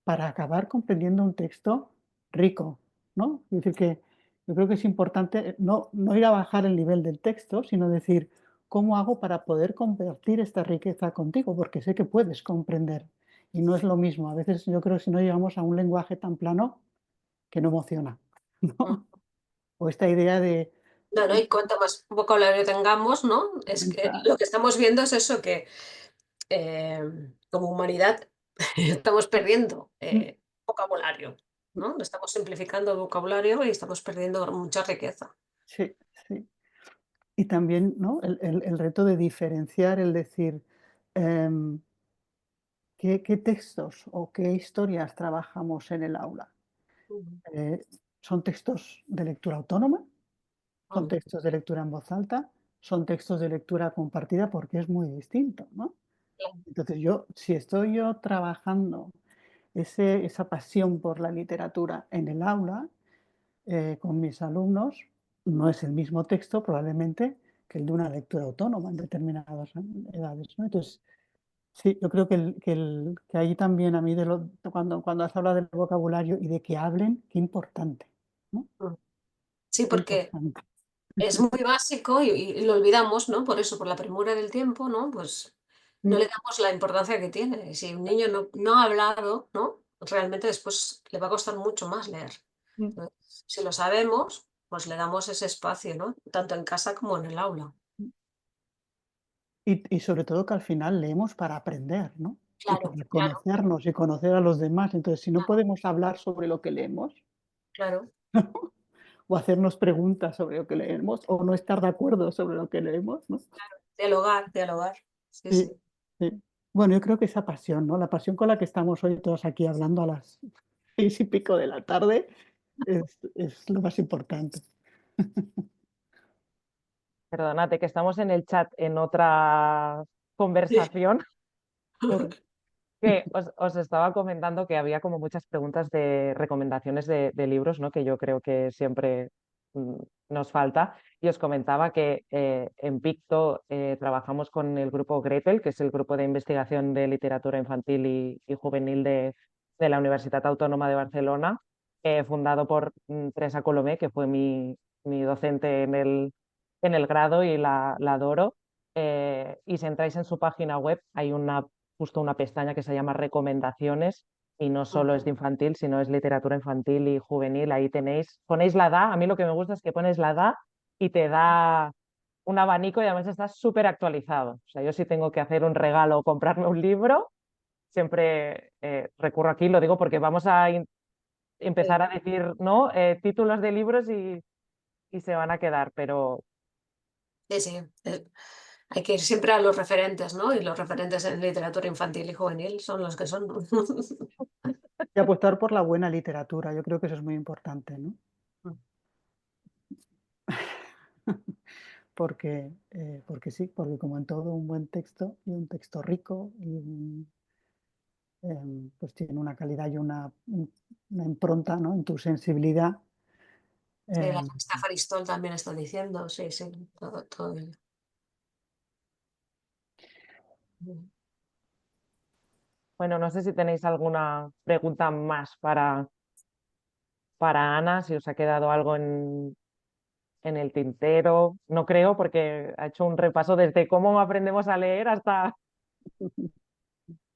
para acabar comprendiendo un texto rico, ¿no? Es decir, que yo creo que es importante no ir a bajar el nivel del texto, sino decir, ¿cómo hago para poder compartir esta riqueza contigo? Porque sé que puedes comprender. Y no es lo mismo. A veces yo creo que si no llegamos a un lenguaje tan plano que no emociona, Mm. ¿no? O esta idea de No, no, y cuanto más vocabulario tengamos, ¿no? Es que comentar. lo que estamos viendo es eso, que como humanidad estamos perdiendo vocabulario, ¿no? Estamos simplificando el vocabulario y estamos perdiendo mucha riqueza. Sí, sí. Y también, ¿no? El reto de diferenciar, el decir, em, ¿qué textos o qué historias trabajamos en el aula? Ujú. Eh, ¿Son textos de lectura autónoma? ¿Son Ujú. textos de lectura en voz alta? ¿Son textos de lectura compartida? Porque es muy distinto, ¿no? Claro. Entonces si estoy yo trabajando esa pasión por la literatura en el aula, con mis alumnos, no es el mismo texto probablemente que el de una lectura autónoma en determinadas edades, ¿no? Entonces, sí, yo creo que ahí también a mí cuando has hablado del vocabulario y de que hablen, qué importante, ¿no? Sí, Qué porque importante. es muy básico y lo olvidamos, ¿no? Por eso, por la premura del tiempo, ¿no? Pues no le damos la importancia que tiene. Si un niño no ha hablado, ¿no? Realmente después le va a costar mucho más leer. Mm. Entonces, si lo sabemos, pues le damos ese espacio, ¿no? Tanto en casa como en el aula. Y sobre todo que al final leemos para aprender, ¿no? Y Claro, para claro, conocernos y conocer a los demás. Entonces, si no podemos hablar sobre lo que leemos, claro. o hacernos preguntas sobre lo que leemos, o no estar de acuerdo sobre lo que leemos, ¿no? Dialogar, dialogar. Sí, Sí, sí. sí. Bueno, yo creo que esa pasión, ¿no? La pasión con la que estamos hoy todos aquí hablando a las 6:00 de la tarde es lo más importante. Perdonate, que estamos en el chat en otra conversación. Por Que os estaba comentando que había como muchas preguntas de recomendaciones de libros, ¿no? Que yo creo que siempre mm, nos falta. Y os comentaba que en Picto trabajamos con el grupo Gretel, que es el grupo de investigación de literatura infantil y juvenil de la Universidad Autónoma de Barcelona, fundado por Teresa Colomé, que fue mi docente en el grado y la adoro. Y si entráis en su página web, hay justo una pestaña que se llama recomendaciones y no solo es de infantil, sino es literatura infantil y juvenil. Ahí ponéis la edad. A mí lo que me gusta es que pones la edad y te da un abanico y además está súper actualizado. O sea, yo si tengo que hacer un regalo o comprarme un libro, siempre recurro aquí, lo digo porque vamos a empezar a decir, ¿no? Títulos de libros y se van a quedar, pero Sí, sí. Hay que ir siempre a los referentes, ¿no? Y los referentes en literatura infantil y juvenil son los que son. Y apostar por la buena literatura, yo creo que eso es muy importante, ¿no? Porque sí, porque como en todo un buen texto y un texto rico pues tiene una calidad y una impronta, ¿no? En tu sensibilidad. Sí, la em, sexta Faristol también está diciendo, sí, sí, todo ello. bueno, no sé si tenéis alguna pregunta más para Ana, si os ha quedado algo en el tintero. No creo, porque ha hecho un repaso desde cómo aprendemos a leer hasta...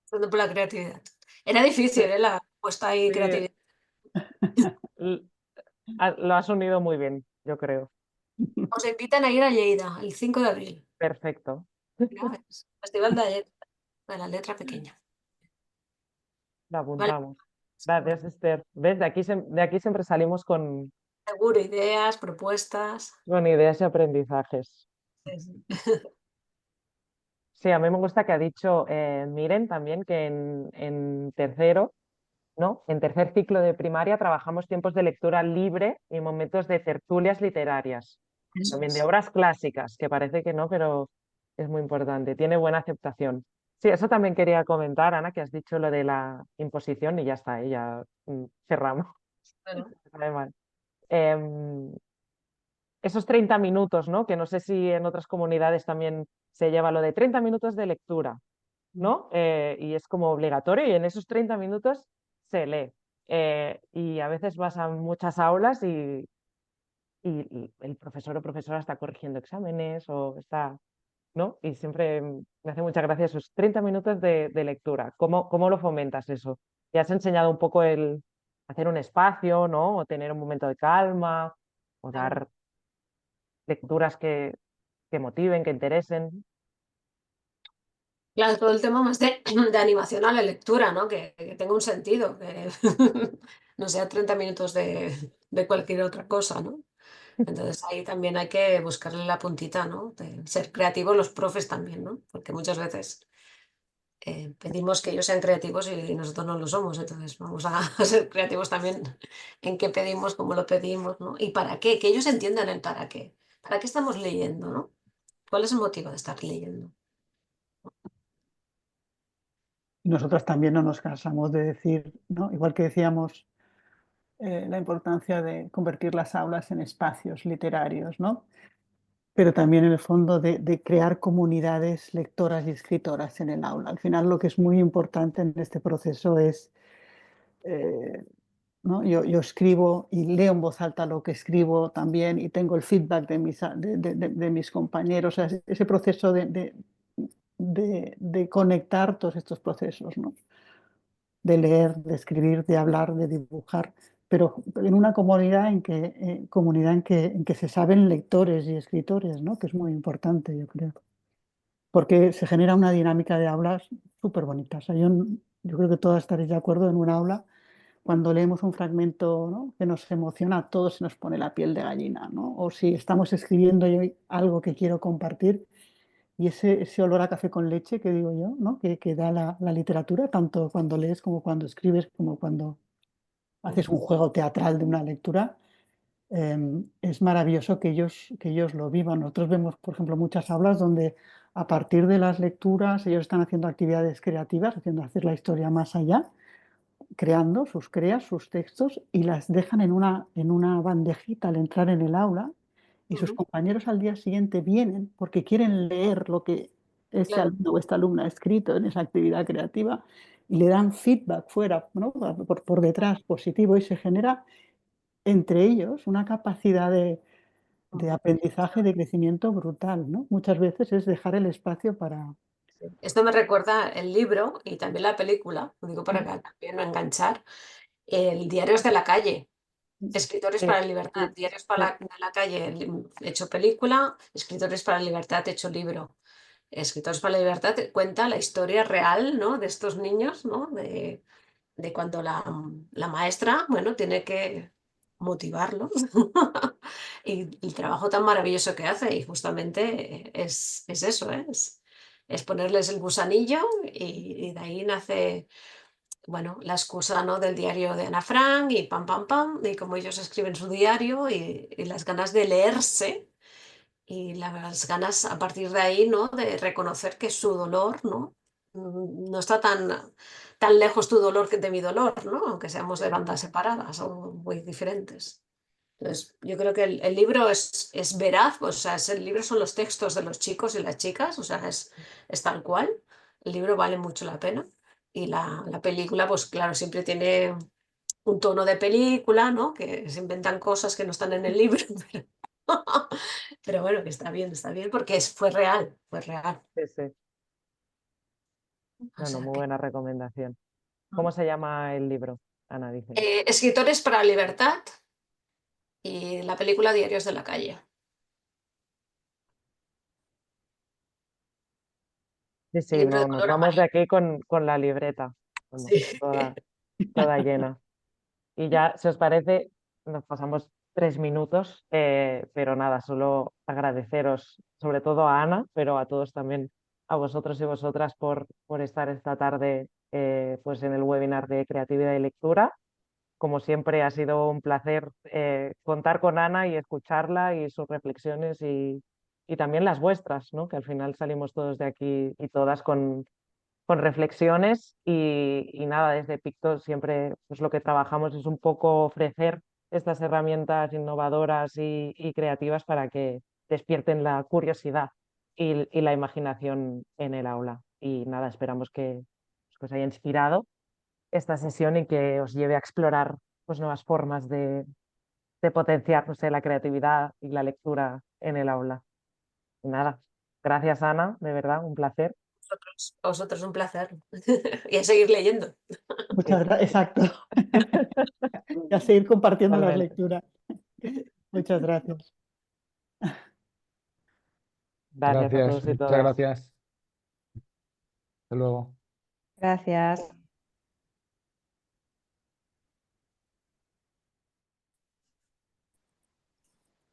Por la creatividad. Era difícil, ¿eh? La puesta ahí Sí, creatividad. l- lo has unido muy bien, yo creo. Os invitan a ir a Lleida el 5 de abril. Perfecto. Ya ves, Festival de la letra pequeña. Lo Vale, apuntamos. Gracias, Esther. ¿Ves? De aquí siempre salimos seguro, ideas, propuestas. con ideas y aprendizajes. Sí, sí. Sí, a mí me gusta que ha dicho Miren también que en tercero, ¿no? En tercer ciclo de primaria trabajamos tiempos de lectura libre y momentos de tertulias literarias. Eso También de es. obras clásicas, que parece que no, pero es muy importante. Tiene buena aceptación. Sí, eso también quería comentar, Ana, que has dicho lo de la imposición y ya está, ya cerramos. Bueno, Además, em, esos 30 minutos, ¿no? Que no sé si en otras comunidades también se lleva lo de 30 minutos de lectura, ¿no? Y es como obligatorio y en esos 30 minutos se lee. Y a veces vas a muchas aulas y el profesor o profesora está corrigiendo exámenes o está, ¿no? Y siempre me hace mucha gracia esos 30 minutos de lectura. ¿Cómo lo fomentas eso? ¿Ya has enseñado un poco el hacer un espacio, ¿no? O tener un momento de calma o claro. dar lecturas que motiven, que interesen? Claro, todo el tema más de animación a la lectura, ¿no? Que tenga un sentido, que no sea 30 minutos de cualquier otra cosa, ¿no? Entonces ahí también hay que buscarle la puntita, ¿no? De ser creativos los profes también, ¿no? Porque muchas veces pedimos que ellos sean creativos y nosotros no lo somos, entonces vamos a, a ser creativos también en qué pedimos, cómo lo pedimos, ¿no? Y para qué, que ellos entiendan el para qué. ¿Para qué estamos leyendo, ¿no? ¿Cuál es el motivo de estar leyendo? Y nosotros también no nos cansamos de decir, ¿no? Igual que decíamos la importancia de convertir las aulas en espacios literarios, ¿no? pero también en el fondo de crear comunidades lectoras y escritoras en el aula. Al final lo que es muy importante en este proceso es, ¿no? Yo escribo y leo en voz alta lo que escribo también y tengo el feedback de mis compañeros, o sea, ese proceso de conectar todos estos procesos, ¿no? De leer, de escribir, de hablar, de dibujar, pero en una comunidad en que se saben lectores y escritores, ¿no? Que es muy importante, yo creo, porque se genera una dinámica de aulas súper bonita. O sea, yo creo que todas estaréis de acuerdo en un aula, cuando leemos un fragmento, ¿no? Que nos emociona, a todos se nos pone la piel de gallina, ¿no? O si estamos escribiendo yo algo que quiero compartir, y ese olor a café con leche que digo yo, ¿no? Que da la literatura, tanto cuando lees como cuando escribes, como cuando haces un juego teatral de una lectura, es maravilloso que ellos lo vivan. Nosotros vemos, por ejemplo, muchas aulas donde a partir de las lecturas ellos están haciendo actividades creativas, haciendo hacer la historia más allá, creando sus textos y las dejan en una bandejita al entrar en el aula, y sus compañeros al día siguiente vienen porque quieren leer lo que ese Claro. alumno o esta alumna ha escrito en esa actividad creativa, y le dan feedback fuera, ¿no? Por detrás positivo, y se genera entre ellos una capacidad de aprendizaje, de crecimiento brutal, ¿no? Muchas veces es dejar el espacio para... Esto me recuerda el libro y también la película, lo digo para que también no enganchar, el Diarios de la calle, Escritores Sí, para la Libertad, Diarios para Sí, de la calle hecho película, Escritores para la Libertad hecho libro. Escritores para la Libertad cuenta la historia real, ¿no? De estos niños, ¿no? De cuando la maestra, bueno, tiene que motivarlos y el trabajo tan maravilloso que hace, y justamente es eso, ¿eh? Es ponerles el gusanillo y de ahí nace, bueno, la excusa, ¿no? Del diario de Ana Frank y pam, pam, pam, y como ellos escriben su diario y las ganas de leerse y las ganas a partir de ahí, ¿no? De reconocer que su dolor, ¿no? No está tan lejos tu dolor que de mi dolor, ¿no? Aunque seamos de bandas separadas o muy diferentes. Entonces, yo creo que el libro es veraz, o sea, el libro son los textos de los chicos y las chicas, o sea, es tal cual. El libro vale mucho la pena. Y la película, pues claro, siempre tiene un tono de película, ¿no? Que se inventan cosas que no están en el libro, pero bueno, que está bien, porque fue real, fue real. sí, sí. O Bueno, sea muy que, buena recomendación. ¿Cómo se llama el libro? Ana dice. Escritores para la Libertad y la película Diarios de la calle. Sí, sí, Libro de no, nos color vamos de amarillo. aquí con la libreta, vamos, Sí. toda llena. Y ya, si os parece, nos pasamos 3 minutos, pero nada, solo agradeceros, sobre todo a Ana, pero a todos también, a vosotros y vosotras por estar esta tarde pues en el webinar de creatividad y lectura. Como siempre, ha sido un placer contar con Ana y escucharla y sus reflexiones y también las vuestras, ¿no? Que al final salimos todos de aquí y todas con reflexiones y nada, desde Picto siempre pues lo que trabajamos es un poco ofrecer estas herramientas innovadoras y creativas para que despierten la curiosidad y la imaginación en el aula. Y nada, esperamos que os haya inspirado esta sesión y que os lleve a explorar pues, nuevas formas de potenciar, no sé, la creatividad y la lectura en el aula. Y nada, gracias Ana, de verdad, un placer. A vosotros un placer. Y a seguir leyendo. muchas gracias, exacto. Y a seguir compartiendo las Igualmente. lecturas. Muchas gracias. Gracias a Gracias, todos y muchas todas. gracias. Hasta luego. Gracias.